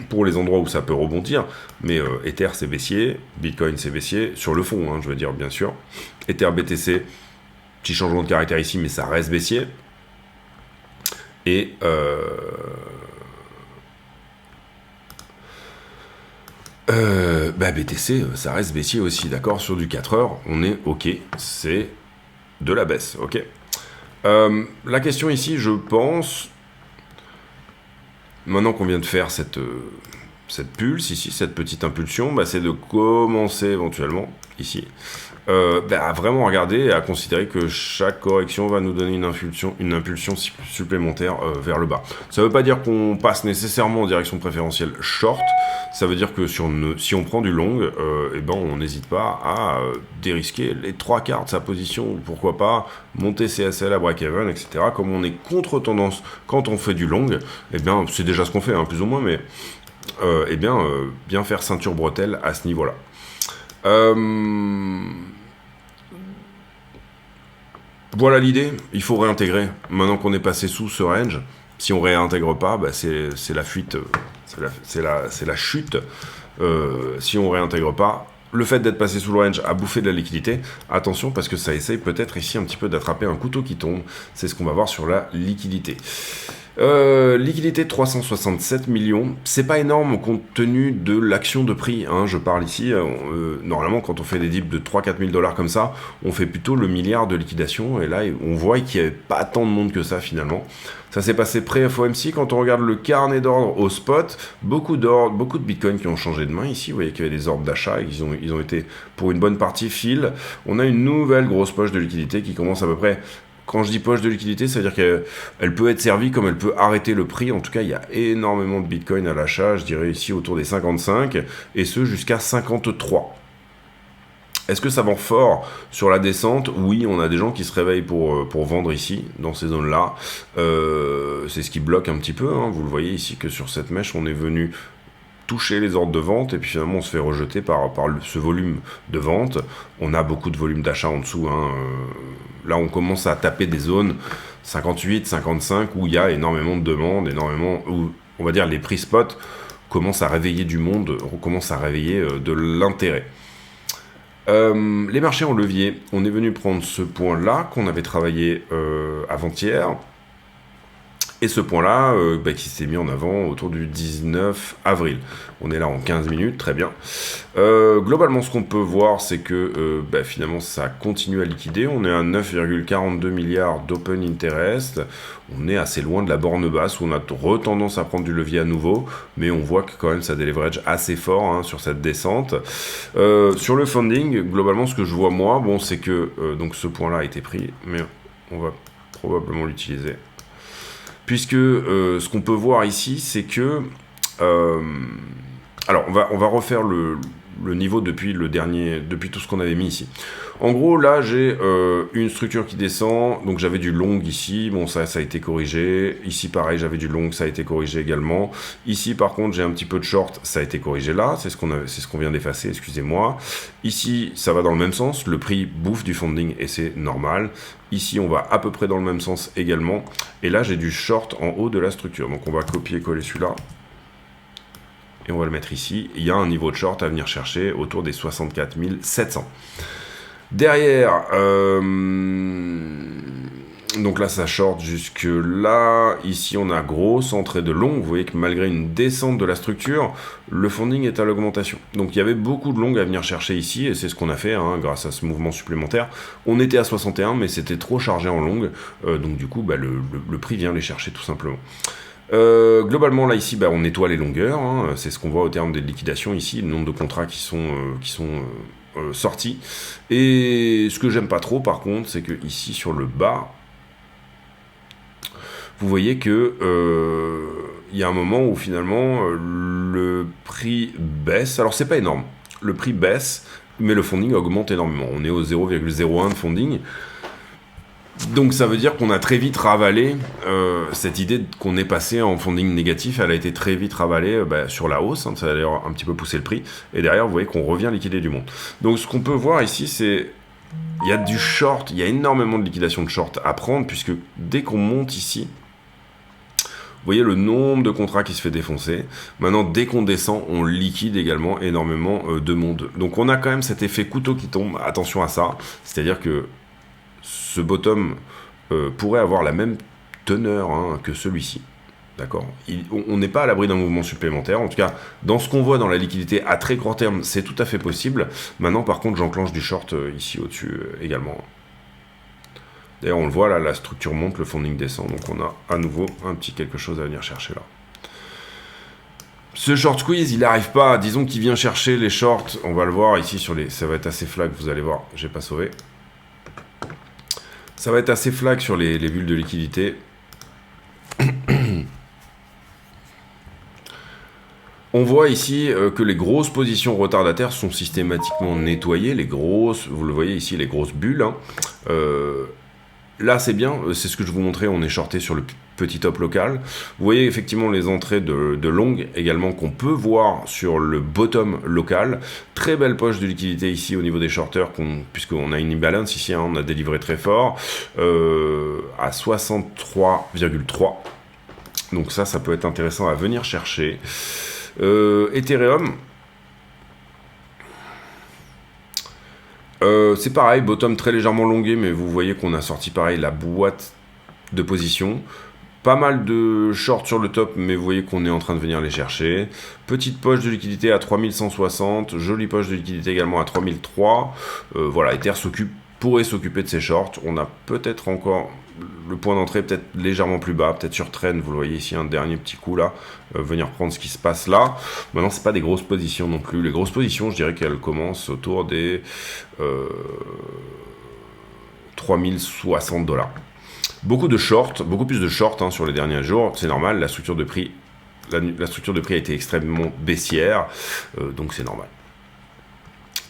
S1: pour les endroits où ça peut rebondir, mais Ether c'est baissier, Bitcoin c'est baissier, sur le fond, hein, je veux dire, bien sûr. Ether BTC, petit changement de caractère ici, mais ça reste baissier. Et BTC, ça reste baissier aussi, d'accord? Sur du 4 heures, on est ok, c'est de la baisse, ok? La question ici, je pense, maintenant qu'on vient de faire cette cette pulse ici, cette petite impulsion, bah, c'est de commencer éventuellement ici à vraiment regarder et à considérer que chaque correction va nous donner une impulsion supplémentaire vers le bas. Ça ne veut pas dire qu'on passe nécessairement en direction préférentielle short, ça veut dire que si on prend du long, eh ben on n'hésite pas à dérisquer les 3/4 de sa position, pourquoi pas monter CSL à break-even, etc. Comme on est contre-tendance quand on fait du long, eh bien c'est déjà ce qu'on fait, hein, plus ou moins, mais bien faire ceinture bretelle à ce niveau-là. Voilà l'idée, il faut réintégrer. Maintenant qu'on est passé sous ce range, si on réintègre pas, bah c'est la fuite, c'est la chute. Si on réintègre pas, le fait d'être passé sous le range a bouffé de la liquidité. Attention parce que ça essaye peut-être ici un petit peu d'attraper un couteau qui tombe. C'est ce qu'on va voir sur la liquidité. Liquidité 367 millions, c'est pas énorme compte tenu de l'action de prix, hein, je parle ici, normalement quand on fait des dips de 3-4 000 $ comme ça, on fait plutôt le milliard de liquidation, et là on voit qu'il n'y avait pas tant de monde que ça finalement. Ça s'est passé pré-FOMC, quand on regarde le carnet d'ordre au spot, beaucoup de bitcoins qui ont changé de main ici, vous voyez qu'il y avait des ordres d'achat, et ils ont été pour une bonne partie fill. On a une nouvelle grosse poche de liquidité qui commence à peu près. Quand je dis poche de liquidité, ça veut dire qu'elle peut être servie comme elle peut arrêter le prix. En tout cas, il y a énormément de Bitcoin à l'achat, je dirais ici autour des 55, et ce jusqu'à 53. Est-ce que ça vend fort sur la descente? Oui, on a des gens qui se réveillent pour vendre ici, dans ces zones-là. C'est ce qui bloque un petit peu, hein. Vous le voyez ici que sur cette mèche, on est venu toucher les ordres de vente, et puis finalement on se fait rejeter par ce volume de vente. On a beaucoup de volume d'achat en dessous, hein. Là on commence à taper des zones 58, 55 où il y a énormément de demandes, où on va dire les prix spot commencent à réveiller du monde, commencent à réveiller de l'intérêt. Les marchés en levier, on est venu prendre ce point là qu'on avait travaillé avant-hier. Et ce point-là, qui s'est mis en avant autour du 19 avril. On est là en 15 minutes, très bien. Globalement, ce qu'on peut voir, c'est que finalement, ça continue à liquider. On est à 9,42 milliards d'open interest. On est assez loin de la borne basse, où on a retendance à prendre du levier à nouveau. Mais on voit que quand même, ça a des leverages assez forts, hein, sur cette descente. Sur le funding, globalement, ce que je vois moi, c'est que donc ce point-là a été pris, mais on va probablement l'utiliser. Puisque ce qu'on peut voir ici, c'est que... alors, on va refaire le niveau depuis tout ce qu'on avait mis ici. En gros, là, j'ai une structure qui descend. Donc, j'avais du long ici. Bon, ça a été corrigé. Ici, pareil, j'avais du long. Ça a été corrigé également. Ici, par contre, j'ai un petit peu de short. Ça a été corrigé là. C'est ce qu'on vient d'effacer, excusez-moi. Ici, ça va dans le même sens. Le prix bouffe du funding et c'est normal. Ici, on va à peu près dans le même sens également. Et là, j'ai du short en haut de la structure. Donc, on va copier-coller celui-là. Et on va le mettre ici. Il y a un niveau de short à venir chercher autour des 64 700. Derrière, donc là, ça short jusque là. Ici, on a grosse entrée de long. Vous voyez que malgré une descente de la structure, le funding est à l'augmentation. Donc, il y avait beaucoup de long à venir chercher ici. Et c'est ce qu'on a fait, hein, grâce à ce mouvement supplémentaire. On était à 61, mais c'était trop chargé en long. Donc, du coup, le prix vient les chercher tout simplement. Globalement là ici on nettoie les longueurs, hein, c'est ce qu'on voit au terme des liquidations ici, le nombre de contrats qui sont sortis. Et ce que j'aime pas trop par contre, c'est que ici sur le bas, vous voyez que il y a un moment où finalement le prix baisse. Alors c'est pas énorme, le prix baisse, mais le funding augmente énormément. On est au 0,01 de funding. Donc ça veut dire qu'on a très vite ravalé cette idée qu'on est passé en funding négatif. Elle a été très vite ravalée sur la hausse, hein, ça a d'ailleurs un petit peu poussé le prix, et derrière vous voyez qu'on revient liquider du monde. Donc ce qu'on peut voir ici, c'est il y a du short, il y a énormément de liquidation de short à prendre, puisque dès qu'on monte ici, vous voyez le nombre de contrats qui se fait défoncer. Maintenant, dès qu'on descend, on liquide également énormément de monde. Donc on a quand même cet effet couteau qui tombe, attention à ça, c'est-à-dire que ce bottom pourrait avoir la même teneur, hein, que celui-ci. D'accord. On n'est pas à l'abri d'un mouvement supplémentaire. En tout cas, dans ce qu'on voit dans la liquidité à très court terme, c'est tout à fait possible. Maintenant, par contre, j'enclenche du short ici au-dessus également. D'ailleurs, on le voit là, la structure monte, le funding descend. Donc on a à nouveau un petit quelque chose à venir chercher là. Ce short squeeze, il n'arrive pas. Disons qu'il vient chercher les shorts. On va le voir ici sur les... Ça va être assez flag, vous allez voir. J'ai pas sauvé. Ça va être assez flag sur les bulles de liquidité. On voit ici que les grosses positions retardataires sont systématiquement nettoyées. Les grosses, vous le voyez ici, les grosses bulles. Hein. Là, c'est bien. C'est ce que je vous montrais. On est shorté sur le petit top local. Vous voyez effectivement les entrées de longue également qu'on peut voir sur le bottom local. Très belle poche de liquidité ici au niveau des shorters, puisqu'on a une imbalance ici. Hein, on a délivré très fort à 63,3. Donc ça peut être intéressant à venir chercher. Ethereum, c'est pareil, bottom très légèrement longué, mais vous voyez qu'on a sorti pareil la boîte de position. Pas mal de shorts sur le top, mais vous voyez qu'on est en train de venir les chercher. Petite poche de liquidité à 3160, jolie poche de liquidité également à 3003. Voilà, Ether pourrait s'occuper de ces shorts. On a peut-être encore le point d'entrée peut-être légèrement plus bas, peut-être sur trend. Vous le voyez ici, un dernier petit coup là, venir prendre ce qui se passe là. Maintenant, c'est pas des grosses positions non plus. Les grosses positions, je dirais qu'elles commencent autour des 3060 $. Beaucoup de shorts, beaucoup plus de shorts hein, sur les derniers jours. C'est normal, la structure de prix, la structure de prix a été extrêmement baissière, donc c'est normal.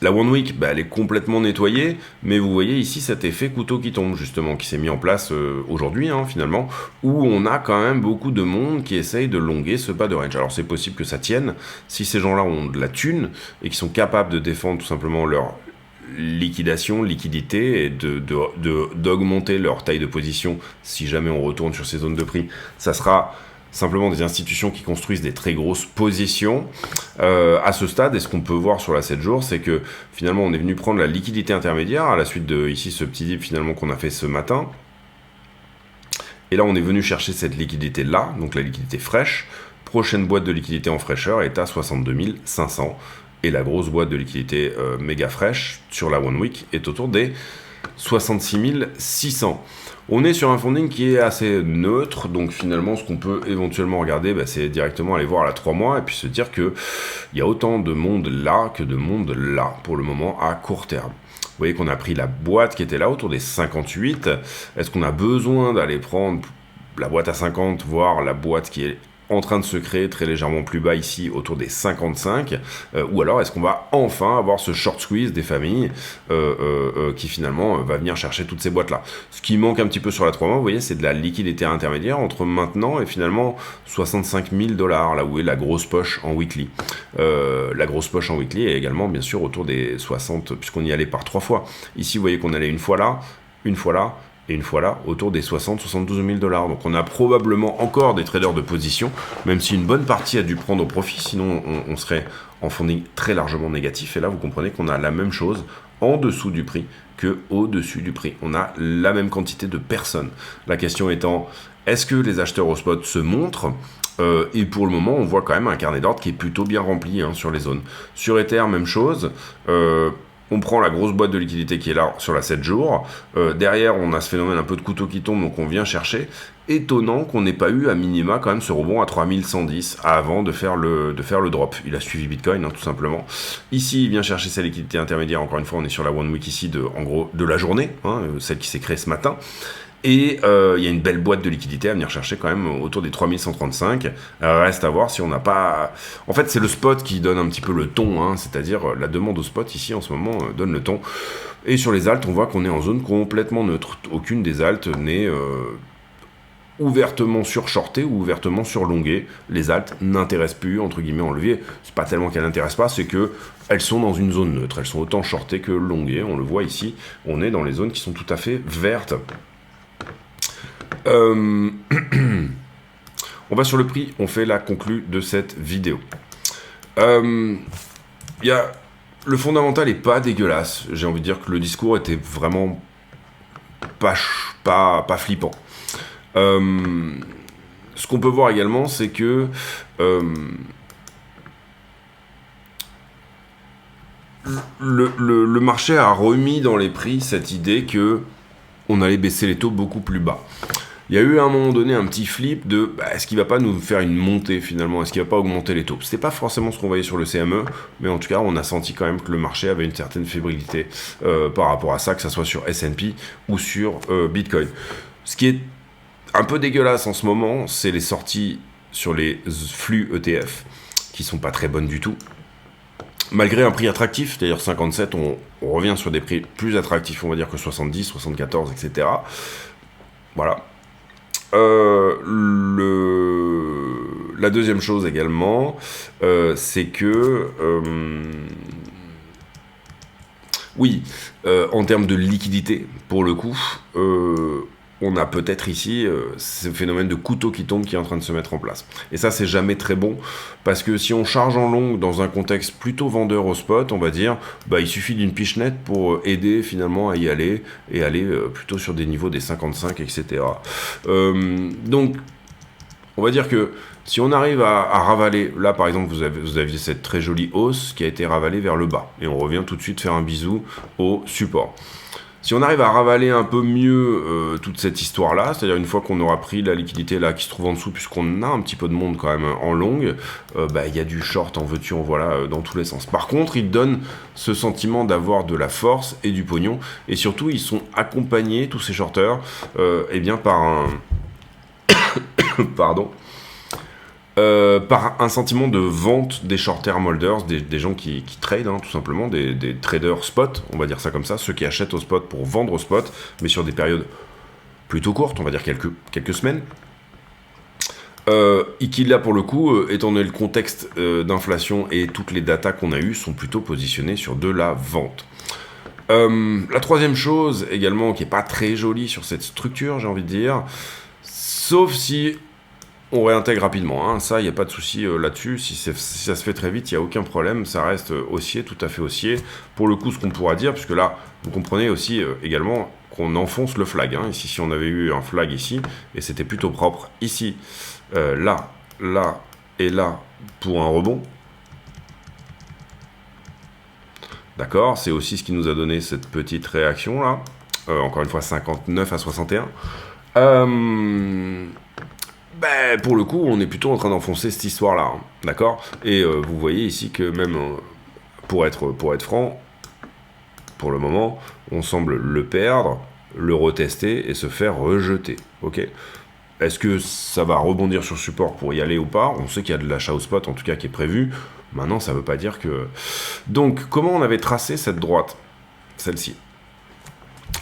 S1: La One Week, elle est complètement nettoyée, mais vous voyez ici cet effet couteau qui tombe, justement, qui s'est mis en place aujourd'hui, hein, finalement, où on a quand même beaucoup de monde qui essaye de longuer ce bas de range. Alors c'est possible que ça tienne, si ces gens-là ont de la thune, et qui sont capables de défendre tout simplement leur liquidité, et d'augmenter leur taille de position, si jamais on retourne sur ces zones de prix, ça sera simplement des institutions qui construisent des très grosses positions. À ce stade, et ce qu'on peut voir sur la 7 jours, c'est que finalement on est venu prendre la liquidité intermédiaire à la suite de ici ce petit dip finalement qu'on a fait ce matin. Et là on est venu chercher cette liquidité là, donc la liquidité fraîche. Prochaine boîte de liquidité en fraîcheur est à 62 500. Et la grosse boîte de liquidité méga fraîche sur la One Week est autour des 66 600. On est sur un funding qui est assez neutre, donc finalement ce qu'on peut éventuellement regarder, c'est directement aller voir à la 3 mois et puis se dire qu'il y a autant de monde là que de monde là pour le moment à court terme. Vous voyez qu'on a pris la boîte qui était là autour des 58. Est-ce qu'on a besoin d'aller prendre la boîte à 50, voire la boîte qui est en train de se créer très légèrement plus bas ici autour des 55, ou alors est-ce qu'on va enfin avoir ce short squeeze des familles qui finalement va venir chercher toutes ces boîtes là. Ce qui manque un petit peu sur la 3 mois, vous voyez, c'est de la liquidité intermédiaire entre maintenant et finalement 65 000 $, là où est la grosse poche en weekly. La grosse poche en weekly est également bien sûr autour des 60, puisqu'on y allait par 3 fois. Ici vous voyez qu'on allait une fois là, et une fois là, autour des 60-72 000 $. Donc on a probablement encore des traders de position, même si une bonne partie a dû prendre au profit, sinon on serait en funding très largement négatif. Et là, vous comprenez qu'on a la même chose en dessous du prix que au-dessus du prix. On a la même quantité de personnes. La question étant, est-ce que les acheteurs au spot se montrent ? Et pour le moment, on voit quand même un carnet d'ordre qui est plutôt bien rempli hein, sur les zones. Sur Ether, même chose. On prend la grosse boîte de liquidité qui est là sur la 7 jours. Derrière, on a ce phénomène un peu de couteau qui tombe, donc on vient chercher. Étonnant qu'on n'ait pas eu à minima quand même ce rebond à 3110 avant de faire le drop. Il a suivi Bitcoin, hein, tout simplement. Ici, il vient chercher sa liquidité intermédiaire. Encore une fois, on est sur la One Week ici, en gros, de la journée, hein, celle qui s'est créée ce matin. Et il y a une belle boîte de liquidité à venir chercher quand même autour des 3135. Reste à voir si on n'a pas... En fait, c'est le spot qui donne un petit peu le ton, hein, c'est-à-dire la demande au spot ici en ce moment donne le ton. Et sur les alts, on voit qu'on est en zone complètement neutre. Aucune des alts n'est ouvertement surshortée ou ouvertement surlonguée. Les alts n'intéressent plus, entre guillemets, en levier. C'est pas tellement qu'elles n'intéressent pas, c'est que elles sont dans une zone neutre. Elles sont autant shortées que longuées. On le voit ici, on est dans les zones qui sont tout à fait vertes. On va sur le prix, on fait la conclue de cette vidéo. Le fondamental est pas dégueulasse. J'ai envie de dire que le discours était vraiment pas flippant. Ce qu'on peut voir également, c'est que le marché a remis dans les prix cette idée que on allait baisser les taux beaucoup plus bas. il y a eu à un moment donné un petit flip de est-ce qu'il va pas nous faire une montée finalement, est-ce qu'il va pas augmenter les taux. C'était pas forcément ce qu'on voyait sur le CME, mais en tout cas on a senti quand même que le marché avait une certaine fébrilité par rapport à ça, que ça soit sur S&P ou sur Bitcoin. Ce qui est un peu dégueulasse en ce moment, c'est les sorties sur les flux ETF qui sont pas très bonnes du tout. Malgré un prix attractif, c'est-à-dire 57, on revient sur des prix plus attractifs, on va dire que 70, 74, etc. Voilà. La deuxième chose également, c'est que... oui, en termes de liquidité, pour le coup, on a peut-être ici ce phénomène de couteau qui tombe qui est en train de se mettre en place. Et ça, c'est jamais très bon, parce que si on charge en long dans un contexte plutôt vendeur au spot, on va dire, il suffit d'une pichenette pour aider finalement à y aller, et aller plutôt sur des niveaux des 55, etc. Donc, on va dire que si on arrive à ravaler, là par exemple vous aviez cette très jolie hausse qui a été ravalée vers le bas, et on revient tout de suite faire un bisou au support. Si on arrive à ravaler un peu mieux toute cette histoire-là, c'est-à-dire une fois qu'on aura pris la liquidité là qui se trouve en dessous, puisqu'on a un petit peu de monde quand même en longue, il y a du short en veux-tu, en voilà, dans tous les sens. Par contre, ils donnent ce sentiment d'avoir de la force et du pognon, et surtout ils sont accompagnés, tous ces shorteurs, par un... Pardon. Par un sentiment de vente des short-term holders, des gens qui trade, tout simplement, des traders spot, on va dire ça comme ça, ceux qui achètent au spot pour vendre au spot, mais sur des périodes plutôt courtes, on va dire quelques semaines. Et qui là pour le coup, étant donné le contexte d'inflation et toutes les datas qu'on a eues, sont plutôt positionnés sur de la vente. La troisième chose également, qui est pas très jolie sur cette structure, j'ai envie de dire, sauf si on réintègre rapidement, ça, il n'y a pas de souci là-dessus. Si ça se fait très vite, il n'y a aucun problème. Ça reste haussier, tout à fait haussier. Pour le coup, ce qu'on pourra dire, puisque là, vous comprenez aussi également qu'on enfonce le flag. Ici, si on avait eu un flag ici, et c'était plutôt propre, ici, là, et là, pour un rebond. D'accord, c'est aussi ce qui nous a donné cette petite réaction-là. Encore une fois, 59 à 61. Pour le coup, on est plutôt en train d'enfoncer cette histoire-là, d'accord. Et vous voyez ici que même, pour être franc, pour le moment, on semble le perdre, le retester et se faire rejeter, ok. Est-ce que ça va rebondir sur support pour y aller ou pas? On sait qu'il y a de l'achat au spot, en tout cas, qui est prévu. Maintenant, ça ne veut pas dire que... Donc, comment on avait tracé cette droite, celle-ci,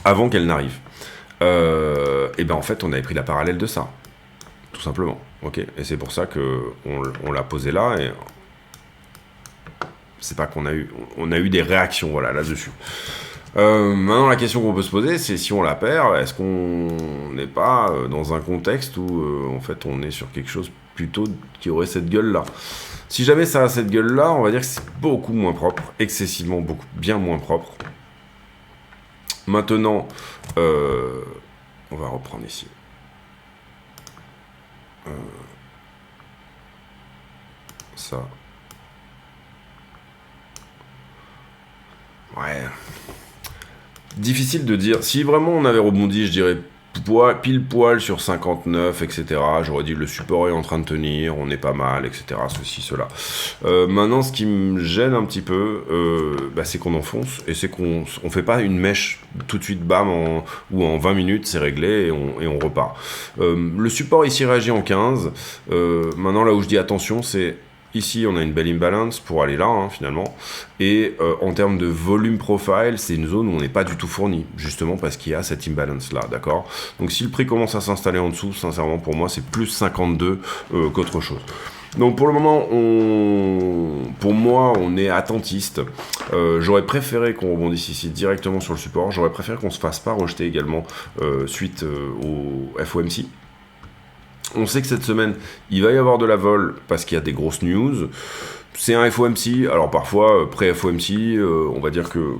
S1: avant qu'elle n'arrive? En fait, on avait pris la parallèle de ça. Tout simplement, ok. Et c'est pour ça que on l'a posé là, et c'est pas qu'on a eu des réactions, voilà, là-dessus. Maintenant, la question qu'on peut se poser, c'est si on la perd, est-ce qu'on n'est pas dans un contexte où en fait on est sur quelque chose plutôt qui aurait cette gueule-là. Si jamais ça a cette gueule-là, on va dire que c'est beaucoup moins propre, excessivement bien moins propre. Maintenant, on va reprendre ici. Ça. Ouais. Difficile de dire. Si vraiment on avait rebondi, je dirais pile poil sur 59, etc. J'aurais dit le support est en train de tenir, on est pas mal, etc. Ceci, cela. Maintenant, ce qui me gêne un petit peu, c'est qu'on enfonce, et c'est qu'on fait pas une mèche tout de suite, bam, ou en 20 minutes, c'est réglé, et on repart. Le support ici réagit en 15. Maintenant, là où je dis attention, c'est... Ici, on a une belle imbalance pour aller là, finalement. Et en termes de volume profile, c'est une zone où on n'est pas du tout fourni, justement parce qu'il y a cette imbalance-là, d'accord? Donc si le prix commence à s'installer en dessous, sincèrement, pour moi, c'est plus 52 qu'autre chose. Donc pour le moment, pour moi, on est attentiste. J'aurais préféré qu'on rebondisse ici directement sur le support. J'aurais préféré qu'on se fasse pas rejeter également suite au FOMC. On sait que cette semaine, il va y avoir de la vol parce qu'il y a des grosses news. C'est un FOMC, alors parfois, pré-FOMC, on va dire que...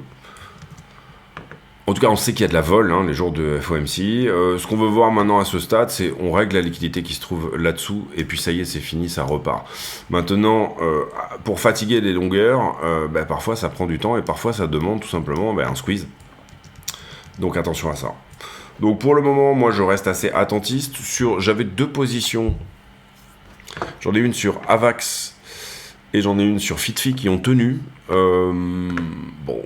S1: En tout cas, on sait qu'il y a de la vol, les jours de FOMC. Ce qu'on veut voir maintenant à ce stade, c'est on règle la liquidité qui se trouve là-dessous, et puis ça y est, c'est fini, ça repart. Maintenant, pour fatiguer les longueurs, parfois ça prend du temps, et parfois ça demande tout simplement un squeeze. Donc attention à ça. Donc pour le moment, moi je reste assez attentiste. J'avais deux positions. J'en ai une sur Avax et j'en ai une sur FitFi qui ont tenu. Bon,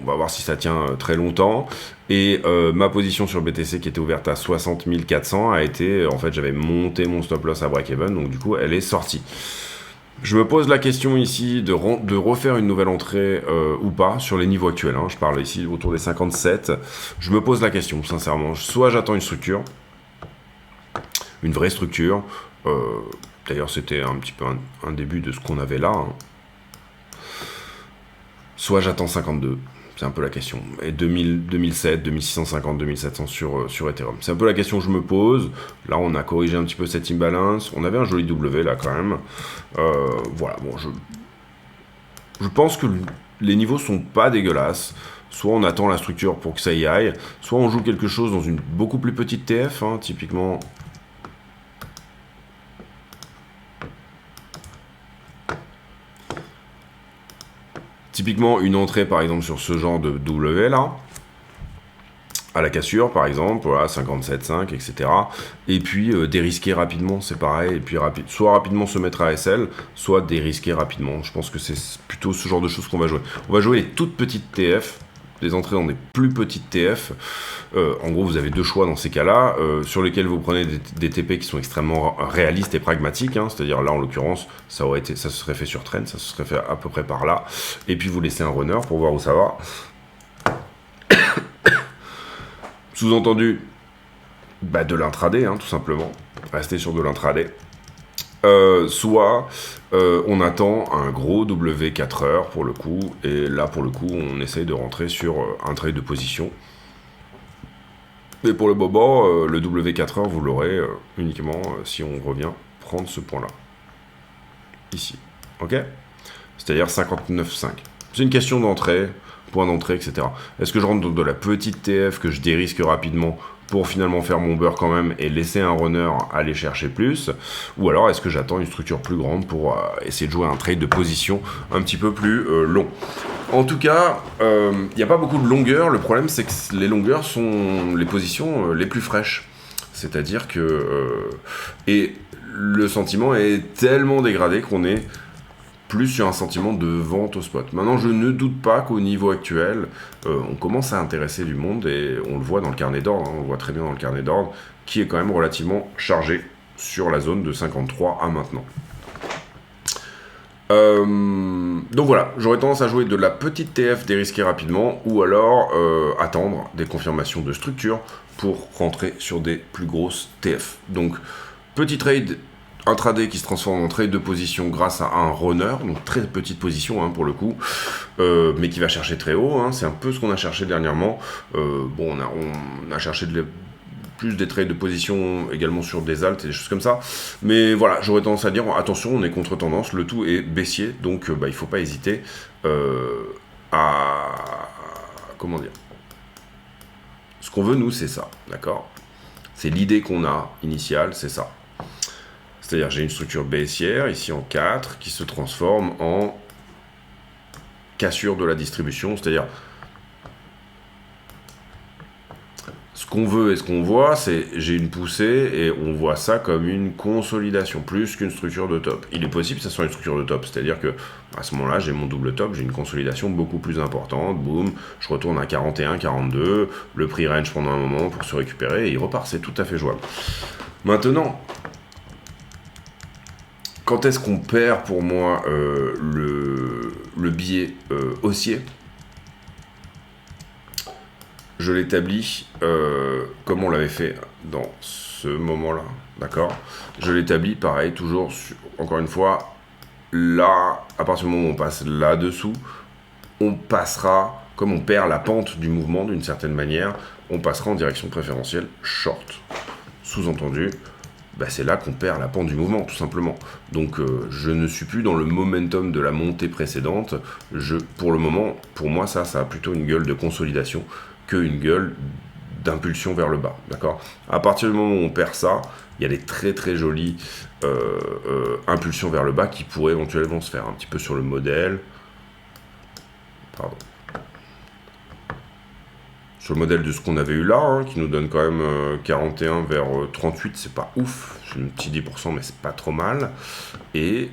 S1: on va voir si ça tient très longtemps. Et ma position sur BTC qui était ouverte à 60 400 a été... En fait, j'avais monté mon stop loss à break-even, donc du coup, elle est sortie. Je me pose la question ici de refaire une nouvelle entrée ou pas sur les niveaux actuels. Hein. Je parle ici autour des 57. Je me pose la question, sincèrement. Soit j'attends une structure, une vraie structure. D'ailleurs, c'était un petit peu un début de ce qu'on avait là. Hein. Soit j'attends 52. C'est un peu la question. Et 2007, 2650, 2700 sur Ethereum. C'est un peu la question que je me pose. Là, on a corrigé un petit peu cette imbalance. On avait un joli W là quand même. Voilà, bon, je pense que les niveaux sont pas dégueulasses. Soit on attend la structure pour que ça y aille, soit on joue quelque chose dans une beaucoup plus petite TF, hein, typiquement. Typiquement, une entrée, par exemple, sur ce genre de W, là, à la cassure, par exemple, voilà, 57,5, etc. Et puis, dérisquer rapidement, c'est pareil. Et puis, soit rapidement se mettre à SL, soit dérisquer rapidement. Je pense que c'est plutôt ce genre de choses qu'on va jouer. On va jouer les toutes petites TF, des entrées dans des plus petites TF. En gros, vous avez deux choix dans ces cas-là, sur lesquels vous prenez des TP qui sont extrêmement réalistes et pragmatiques. Hein, c'est-à-dire là, en l'occurrence, ça se serait fait sur Trend, ça se serait fait à peu près par là. Et puis vous laissez un runner pour voir où ça va. Sous-entendu, bah, de l'intraday, hein, tout simplement. Rester sur de l'intraday. Soit on attend un gros W 4 heures pour le coup, et là pour le coup on essaye de rentrer sur un trade de position. Mais pour le moment, le W 4 heures vous l'aurez uniquement si on revient prendre ce point là. Ici. Ok. C'est-à-dire 59,5. C'est une question d'entrée, point d'entrée, etc. Est-ce que je rentre dans de la petite TF que je dérisque rapidement pour finalement faire mon beurre quand même et laisser un runner aller chercher plus, ou alors est-ce que j'attends une structure plus grande pour essayer de jouer un trade de position un petit peu plus long. En tout cas, il n'y a pas beaucoup de longueur. Le problème, c'est que les longueurs sont les positions les plus fraîches. C'est-à-dire que... et le sentiment est tellement dégradé qu'on est plus sur un sentiment de vente au spot. Maintenant, je ne doute pas qu'au niveau actuel, on commence à intéresser du monde, et on le voit dans le carnet d'ordre, hein, on le voit très bien dans le carnet d'ordre, qui est quand même relativement chargé sur la zone de 53 à maintenant. Donc voilà, j'aurais tendance à jouer de la petite TF dérisquer rapidement, ou alors attendre des confirmations de structure pour rentrer sur des plus grosses TF. Donc, petit trade intraday qui se transforme en trade de position grâce à un runner, donc très petite position hein, pour le coup, mais qui va chercher très haut, hein, c'est un peu ce qu'on a cherché dernièrement. Bon, on a cherché plus des trades de position également sur des alts et des choses comme ça, mais voilà, j'aurais tendance à dire attention, on est contre tendance, le tout est baissier, donc il ne faut pas hésiter à... comment dire, ce qu'on veut nous c'est ça, d'accord, c'est l'idée qu'on a initiale, c'est ça. C'est-à-dire, j'ai une structure baissière, ici en 4, qui se transforme en cassure de la distribution. C'est-à-dire, ce qu'on veut et ce qu'on voit, c'est j'ai une poussée et on voit ça comme une consolidation, plus qu'une structure de top. Il est possible que ça soit une structure de top, c'est-à-dire que à ce moment-là, j'ai mon double top, j'ai une consolidation beaucoup plus importante, boum, je retourne à 41, 42, le prix range pendant un moment pour se récupérer et il repart, c'est tout à fait jouable. Maintenant, quand est-ce qu'on perd pour moi le biais haussier? Je l'établis comme on l'avait fait dans ce moment-là, d'accord? Je l'établis pareil, toujours, encore une fois, là, à partir du moment où on passe là-dessous, on passera, comme on perd la pente du mouvement d'une certaine manière, on passera en direction préférentielle short. Sous-entendu, bah c'est là qu'on perd la pente du mouvement, tout simplement. Donc je ne suis plus dans le momentum de la montée précédente. Pour le moment, pour moi, ça a plutôt une gueule de consolidation qu'une gueule d'impulsion vers le bas, d'accord? À partir du moment où on perd ça, il y a des très très jolies impulsions vers le bas qui pourraient éventuellement se faire un petit peu sur le modèle. Pardon. sur le modèle de ce qu'on avait eu là, hein, qui nous donne quand même 41 vers 38, c'est pas ouf, c'est un petit 10%, mais c'est pas trop mal. Et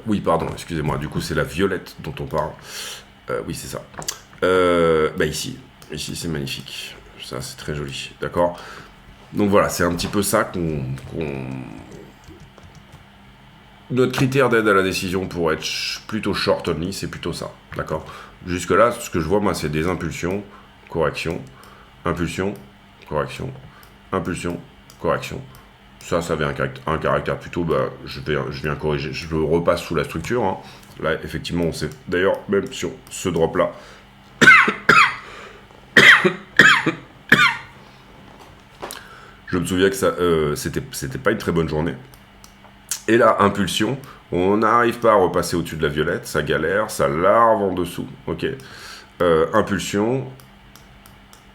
S1: oui, pardon, excusez-moi, du coup c'est la violette dont on parle. Oui, c'est ça. Ici c'est magnifique. Ça, c'est très joli, d'accord. Donc voilà, c'est un petit peu ça notre critère d'aide à la décision pour être plutôt short only, c'est plutôt ça, d'accord. Jusque là, ce que je vois, moi, c'est des impulsions, correction, impulsion, correction, impulsion, correction. Ça avait un caractère plutôt, je viens corriger, je le repasse sous la structure, hein. Là, effectivement, on sait, d'ailleurs, même sur ce drop-là, je me souviens que ça, c'était pas une très bonne journée. Et là, impulsion, on n'arrive pas à repasser au-dessus de la violette, ça galère, ça larve en dessous, ok. Impulsion,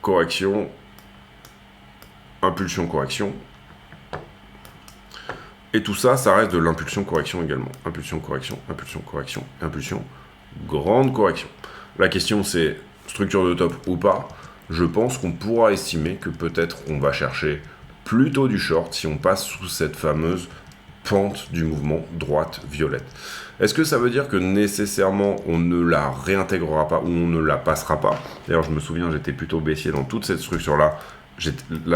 S1: correction, impulsion, correction. Et tout ça, ça reste de l'impulsion, correction également. Impulsion, correction, impulsion, correction, impulsion, grande correction. La question c'est, structure de top ou pas? Je pense qu'on pourra estimer que peut-être on va chercher plutôt du short si on passe sous cette fameuse pente du mouvement droite-violette. Est-ce que ça veut dire que nécessairement on ne la réintégrera pas ou on ne la passera pas? D'ailleurs, je me souviens, j'étais plutôt baissier dans toute cette structure-là.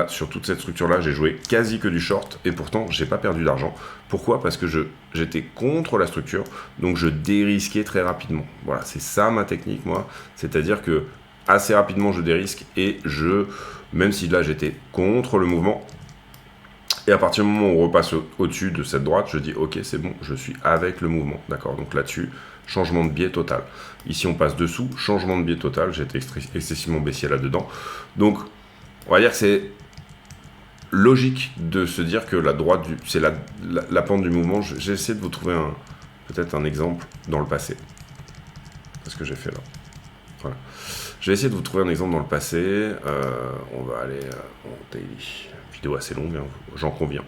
S1: Sur toute cette structure-là, j'ai joué quasi que du short et pourtant, j'ai pas perdu d'argent. Pourquoi? Parce que j'étais contre la structure, donc je dérisquais très rapidement. Voilà, c'est ça ma technique, moi. C'est-à-dire que assez rapidement, je dérisque et même si là, j'étais contre le mouvement, et à partir du moment où on repasse au-dessus de cette droite, je dis ok, c'est bon, je suis avec le mouvement. D'accord, donc là-dessus, changement de biais total. Ici, on passe dessous, changement de biais total. J'étais excessivement baissier là-dedans. Donc, on va dire que c'est logique de se dire que la droite, c'est la pente du mouvement. J'ai essayé de vous trouver peut-être un exemple dans le passé. C'est ce que j'ai fait là. Voilà. J'ai essayé de vous trouver un exemple dans le passé. On va aller en daily. Vidéo assez longue, hein, j'en conviens.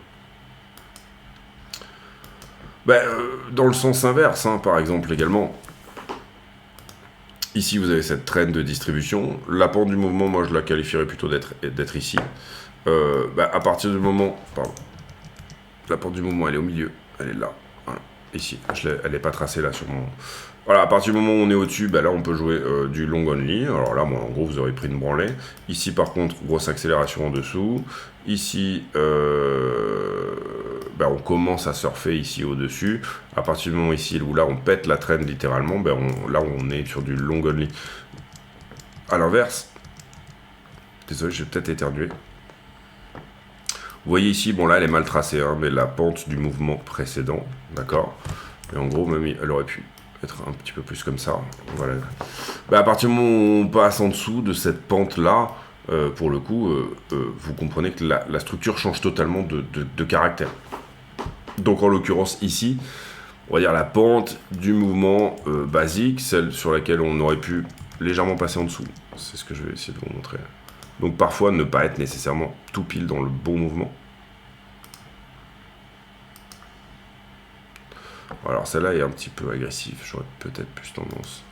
S1: Dans le sens inverse, hein, par exemple également. Ici, vous avez cette traîne de distribution. La pente du mouvement, moi, je la qualifierais plutôt d'être ici. À partir du moment... Pardon. La pente du mouvement, elle est au milieu. Elle est là. Voilà. Ici. Elle n'est pas tracée là sur mon... Voilà, à partir du moment où on est au-dessus, là, on peut jouer du long only. Alors là, moi, en gros, vous aurez pris une branlée. Ici, par contre, grosse accélération en dessous. Ici, on commence à surfer ici au-dessus. À partir du moment ici où là, on pète la traîne littéralement, là, on est sur du long only. À l'inverse, désolé, j'ai peut-être éternué. Vous voyez ici, bon là, elle est mal tracée, hein, mais la pente du mouvement précédent, d'accord. Et en gros, même, elle aurait pu être un petit peu plus comme ça. Voilà. À partir du moment où on passe en dessous de cette pente-là, pour le coup, vous comprenez que la structure change totalement de caractère. Donc en l'occurrence ici, on va dire la pente du mouvement basique, celle sur laquelle on aurait pu légèrement passer en dessous. C'est ce que je vais essayer de vous montrer. Donc parfois ne pas être nécessairement tout pile dans le bon mouvement. Alors celle-là est un petit peu agressive, j'aurais peut-être plus tendance.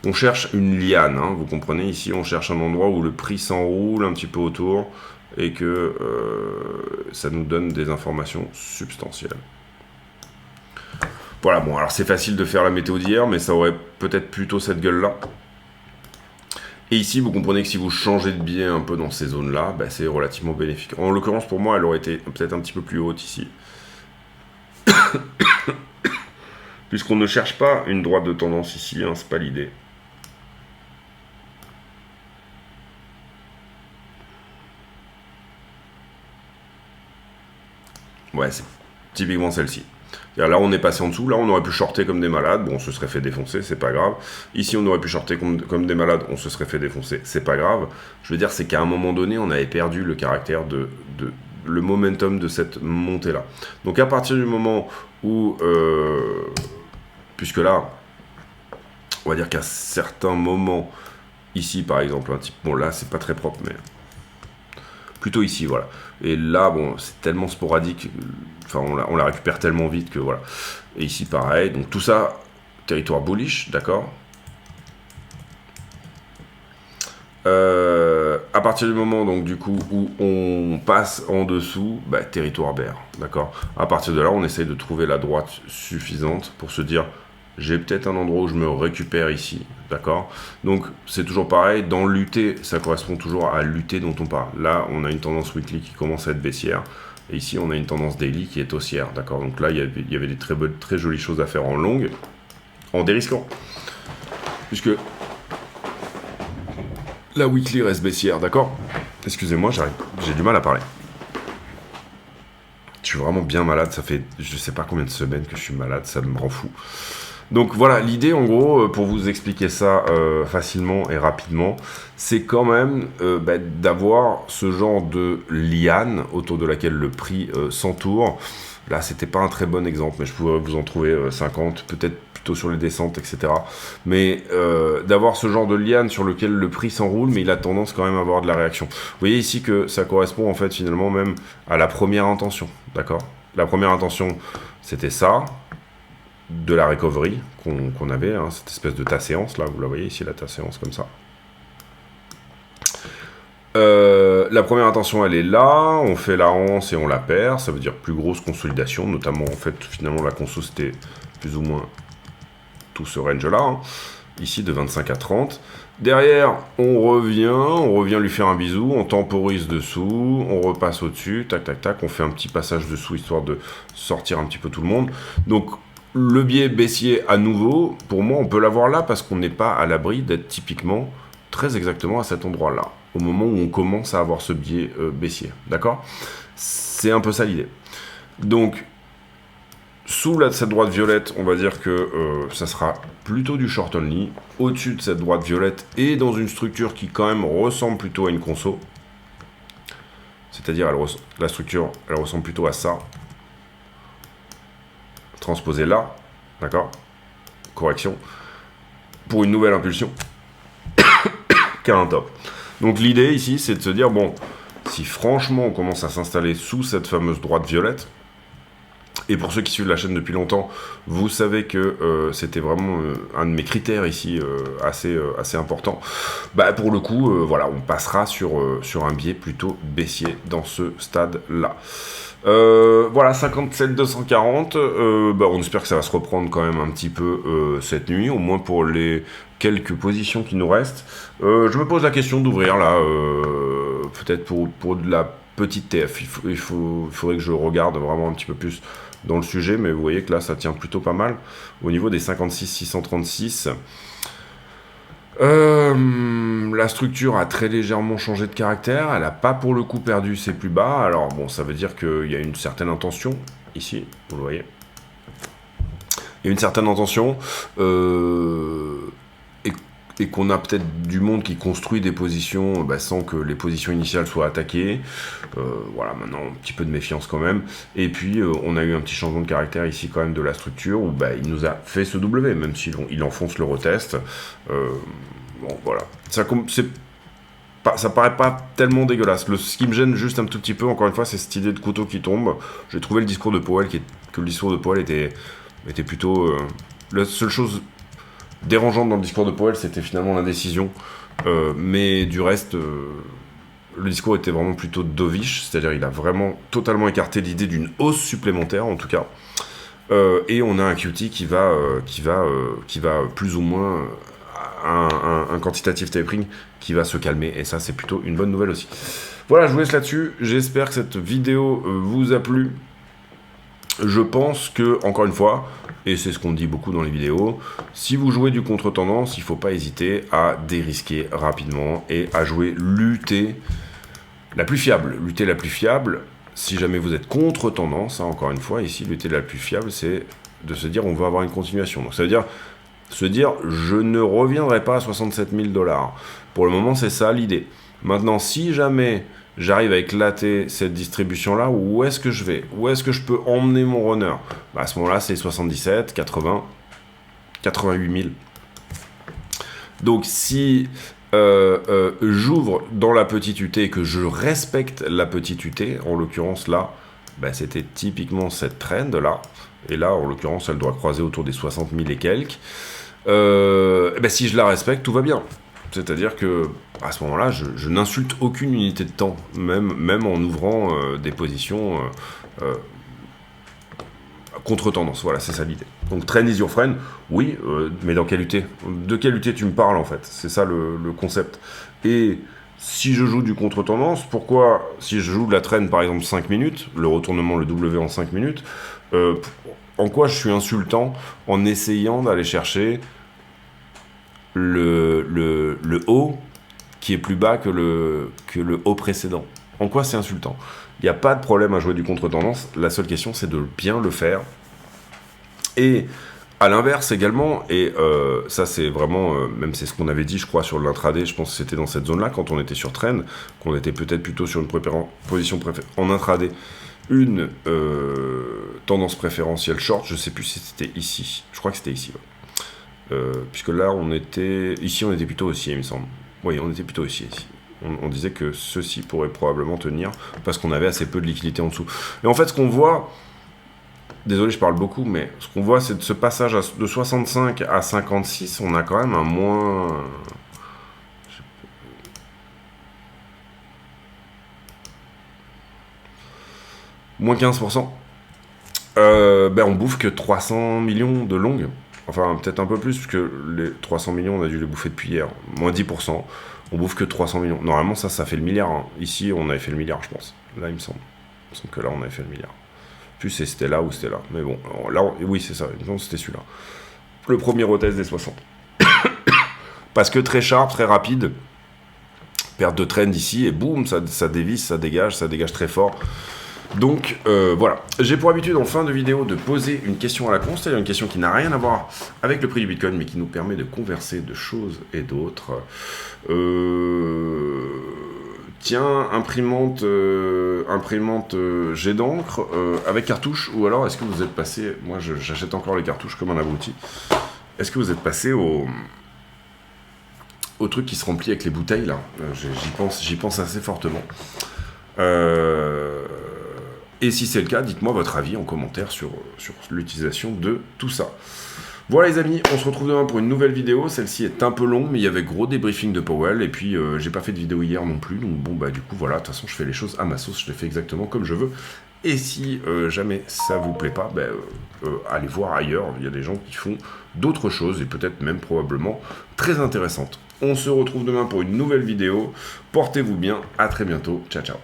S1: On cherche une liane, hein, vous comprenez, ici on cherche un endroit où le prix s'enroule un petit peu autour et que ça nous donne des informations substantielles. Voilà, bon, alors c'est facile de faire la météo d'hier, mais ça aurait peut-être plutôt cette gueule-là. Et ici, vous comprenez que si vous changez de biais un peu dans ces zones-là, c'est relativement bénéfique. En l'occurrence, pour moi, elle aurait été peut-être un petit peu plus haute ici. Puisqu'on ne cherche pas une droite de tendance ici, hein, c'est pas l'idée. Ouais, c'est typiquement celle-ci. Là, on est passé en dessous. Là, on aurait pu shorter comme des malades. Bon, on se serait fait défoncer, c'est pas grave. Ici, on aurait pu shorter comme des malades. On se serait fait défoncer, c'est pas grave. Je veux dire, c'est qu'à un moment donné, on avait perdu le caractère le momentum de cette montée-là. Donc, à partir du moment où... puisque là, on va dire qu'à certains moments... Ici, par exemple, un type... Bon, là, c'est pas très propre, mais... Plutôt ici, voilà. Et là, bon, c'est tellement sporadique... Enfin, on la récupère tellement vite que voilà. Et ici, pareil. Donc tout ça, territoire bullish, d'accord. À partir du moment donc du coup où on passe en dessous, bah, territoire bear, d'accord. À partir de là, on essaye de trouver la droite suffisante pour se dire j'ai peut-être un endroit où je me récupère ici, d'accord. Donc c'est toujours pareil, dans l'UT, ça correspond toujours à l'UT dont on parle. Là, on a une tendance weekly qui commence à être baissière, et ici on a une tendance daily qui est haussière, d'accord. Donc là, il y avait des très jolies choses à faire en longue, en dérisquant, puisque la weekly reste baissière, d'accord. Excusez-moi, j'ai du mal à parler. Je suis vraiment bien malade, ça fait je sais pas combien de semaines que je suis malade, ça me rend fou. Donc voilà, l'idée en gros, pour vous expliquer ça facilement et rapidement, c'est quand même d'avoir ce genre de liane autour de laquelle le prix s'entoure. Là, c'était pas un très bon exemple, mais je pourrais vous en trouver 50, peut-être plutôt sur les descentes, etc. Mais d'avoir ce genre de liane sur lequel le prix s'enroule, mais il a tendance quand même à avoir de la réaction. Vous voyez ici que ça correspond en fait finalement même à la première intention, d'accord. La première intention, c'était ça, de la recovery qu'on avait, hein, cette espèce de tas-séance, là, vous la voyez ici, la tas-séance comme ça. La première intention, elle est là, on fait la hanse et on la perd, ça veut dire plus grosse consolidation, notamment en fait finalement la conso c'était plus ou moins tout ce range-là, hein, ici de 25 à 30. Derrière, on revient lui faire un bisou, on temporise dessous, on repasse au-dessus, tac tac tac, on fait un petit passage dessous histoire de sortir un petit peu tout le monde. Donc le biais baissier à nouveau, pour moi on peut l'avoir là parce qu'on n'est pas à l'abri d'être typiquement très exactement à cet endroit-là, au moment où on commence à avoir ce biais baissier, d'accord. C'est un peu ça l'idée. Donc, sous cette droite violette, on va dire que ça sera plutôt du short only. Au-dessus de cette droite violette et dans une structure qui quand même ressemble plutôt à une conso. C'est-à-dire, la structure, elle ressemble plutôt à ça. Transposé là, d'accord. Correction. Pour une nouvelle impulsion. Qu'à un top. Donc l'idée ici, c'est de se dire, bon, si franchement on commence à s'installer sous cette fameuse droite violette, et pour ceux qui suivent la chaîne depuis longtemps, vous savez que c'était vraiment un de mes critères ici assez important. Bah, pour le coup, voilà, on passera sur un biais plutôt baissier dans ce stade-là. Voilà, 57 240, on espère que ça va se reprendre quand même un petit peu cette nuit, au moins pour les quelques positions qui nous restent. Je me pose la question d'ouvrir là, peut-être pour de la petite TF. Il faudrait que je regarde vraiment un petit peu plus dans le sujet, mais vous voyez que là ça tient plutôt pas mal au niveau des 56 636. La structure a très légèrement changé de caractère, elle n'a pas pour le coup perdu ses plus bas, alors bon, ça veut dire qu'il y a une certaine intention, ici, vous le voyez, il y a une certaine intention, et qu'on a peut-être du monde qui construit des positions sans que les positions initiales soient attaquées. Voilà, maintenant un petit peu de méfiance quand même. Et puis on a eu un petit changement de caractère ici quand même de la structure où il nous a fait ce W, même s'il enfonce le retest. Bon voilà, ça paraît pas tellement dégueulasse. Ce qui me gêne juste un tout petit peu, encore une fois, c'est cette idée de couteau qui tombe. J'ai trouvé le discours de Powell que le discours de Powell était plutôt la seule chose dérangeante dans le discours de Powell, c'était finalement l'indécision, mais du reste, le discours était vraiment plutôt dovish, c'est-à-dire il a vraiment totalement écarté l'idée d'une hausse supplémentaire, en tout cas, et on a un QT qui va plus ou moins un quantitative tapering qui va se calmer, et ça c'est plutôt une bonne nouvelle aussi. Voilà, je vous laisse là-dessus, j'espère que cette vidéo vous a plu. Je pense que, encore une fois, et c'est ce qu'on dit beaucoup dans les vidéos, si vous jouez du contre-tendance, il ne faut pas hésiter à dérisquer rapidement et à jouer l'UT la plus fiable. L'UT la plus fiable, si jamais vous êtes contre-tendance, hein, encore une fois, ici, l'UT la plus fiable, c'est de se dire on va avoir une continuation. Donc ça veut dire se dire je ne reviendrai pas à 67 000 $. Pour le moment, c'est ça l'idée. Maintenant, si jamais j'arrive à éclater cette distribution-là, où est-ce que je vais? Où est-ce que je peux emmener mon runner? À ce moment-là, c'est 77, 80, 88 000. Donc, si j'ouvre dans la petite UT et que je respecte la petite UT, en l'occurrence là, bah, c'était typiquement cette trend là. Et là, en l'occurrence, elle doit croiser autour des 60 000 et quelques. Bah, si je la respecte, tout va bien. C'est-à-dire que à ce moment-là, je n'insulte aucune unité de temps, même en ouvrant des positions contre-tendance. Voilà, c'est ça l'idée. Donc trend is your friend, oui, mais dans quelle UT? De quelle UT tu me parles en fait? C'est ça le concept. Et si je joue du contre-tendance, pourquoi, si je joue de la trend par exemple 5 minutes, le retournement, le W en 5 minutes, en quoi je suis insultant en essayant d'aller chercher le haut qui est plus bas que le haut précédent? En quoi c'est insultant? Il n'y a pas de problème à jouer du contre-tendance, la seule question c'est de bien le faire. Et à l'inverse également, et ça c'est vraiment, même c'est ce qu'on avait dit je crois sur l'intraday, je pense que c'était dans cette zone là quand on était sur trend, qu'on était peut-être plutôt sur une position en intraday, une tendance préférentielle short, je sais plus si c'était ici, je crois que c'était ici, ouais. Puisque là on était plutôt haussier il me semble, oui on était plutôt haussier ici. On disait que ceci pourrait probablement tenir parce qu'on avait assez peu de liquidité en dessous. Et en fait, ce qu'on voit, désolé, je parle beaucoup, mais ce qu'on voit, c'est de ce passage de 65 à 56, on a quand même un moins... moins 15%. Ben on bouffe que 300 millions de longues. Enfin, peut-être un peu plus, puisque les 300 millions, on a dû les bouffer depuis hier. Moins 10%. On bouffe que 300 millions. Normalement, ça fait le milliard. Hein. Ici, on avait fait le milliard, je pense. Là, il me semble. Il me semble que là, on avait fait le milliard. Plus c'était là ou c'était là. Mais bon, là, oui, c'est ça. Non, c'était celui-là. Le premier hôtesse des 60. Parce que très sharp, très rapide. Perte de trend ici, et boum, ça dévisse, ça dégage très fort. Donc voilà, j'ai pour habitude en fin de vidéo de poser une question à la con, c'est-à-dire une question qui n'a rien à voir avec le prix du Bitcoin, mais qui nous permet de converser de choses et d'autres. Tiens, imprimante jet d'encre avec cartouche, ou alors est-ce que vous êtes passé, moi j'achète encore les cartouches comme un abruti, est-ce que vous êtes passé au truc qui se remplit avec les bouteilles là? J'y pense assez fortement. Et si c'est le cas, dites-moi votre avis en commentaire sur l'utilisation de tout ça. Voilà les amis, on se retrouve demain pour une nouvelle vidéo. Celle-ci est un peu longue, mais il y avait gros débriefing de Powell. Et puis, j'ai pas fait de vidéo hier non plus. Donc bon, bah du coup, voilà. De toute façon, je fais les choses à ma sauce. Je les fais exactement comme je veux. Et si jamais ça vous plaît pas, allez voir ailleurs. Il y a des gens qui font d'autres choses et peut-être même probablement très intéressantes. On se retrouve demain pour une nouvelle vidéo. Portez-vous bien. À très bientôt. Ciao, ciao.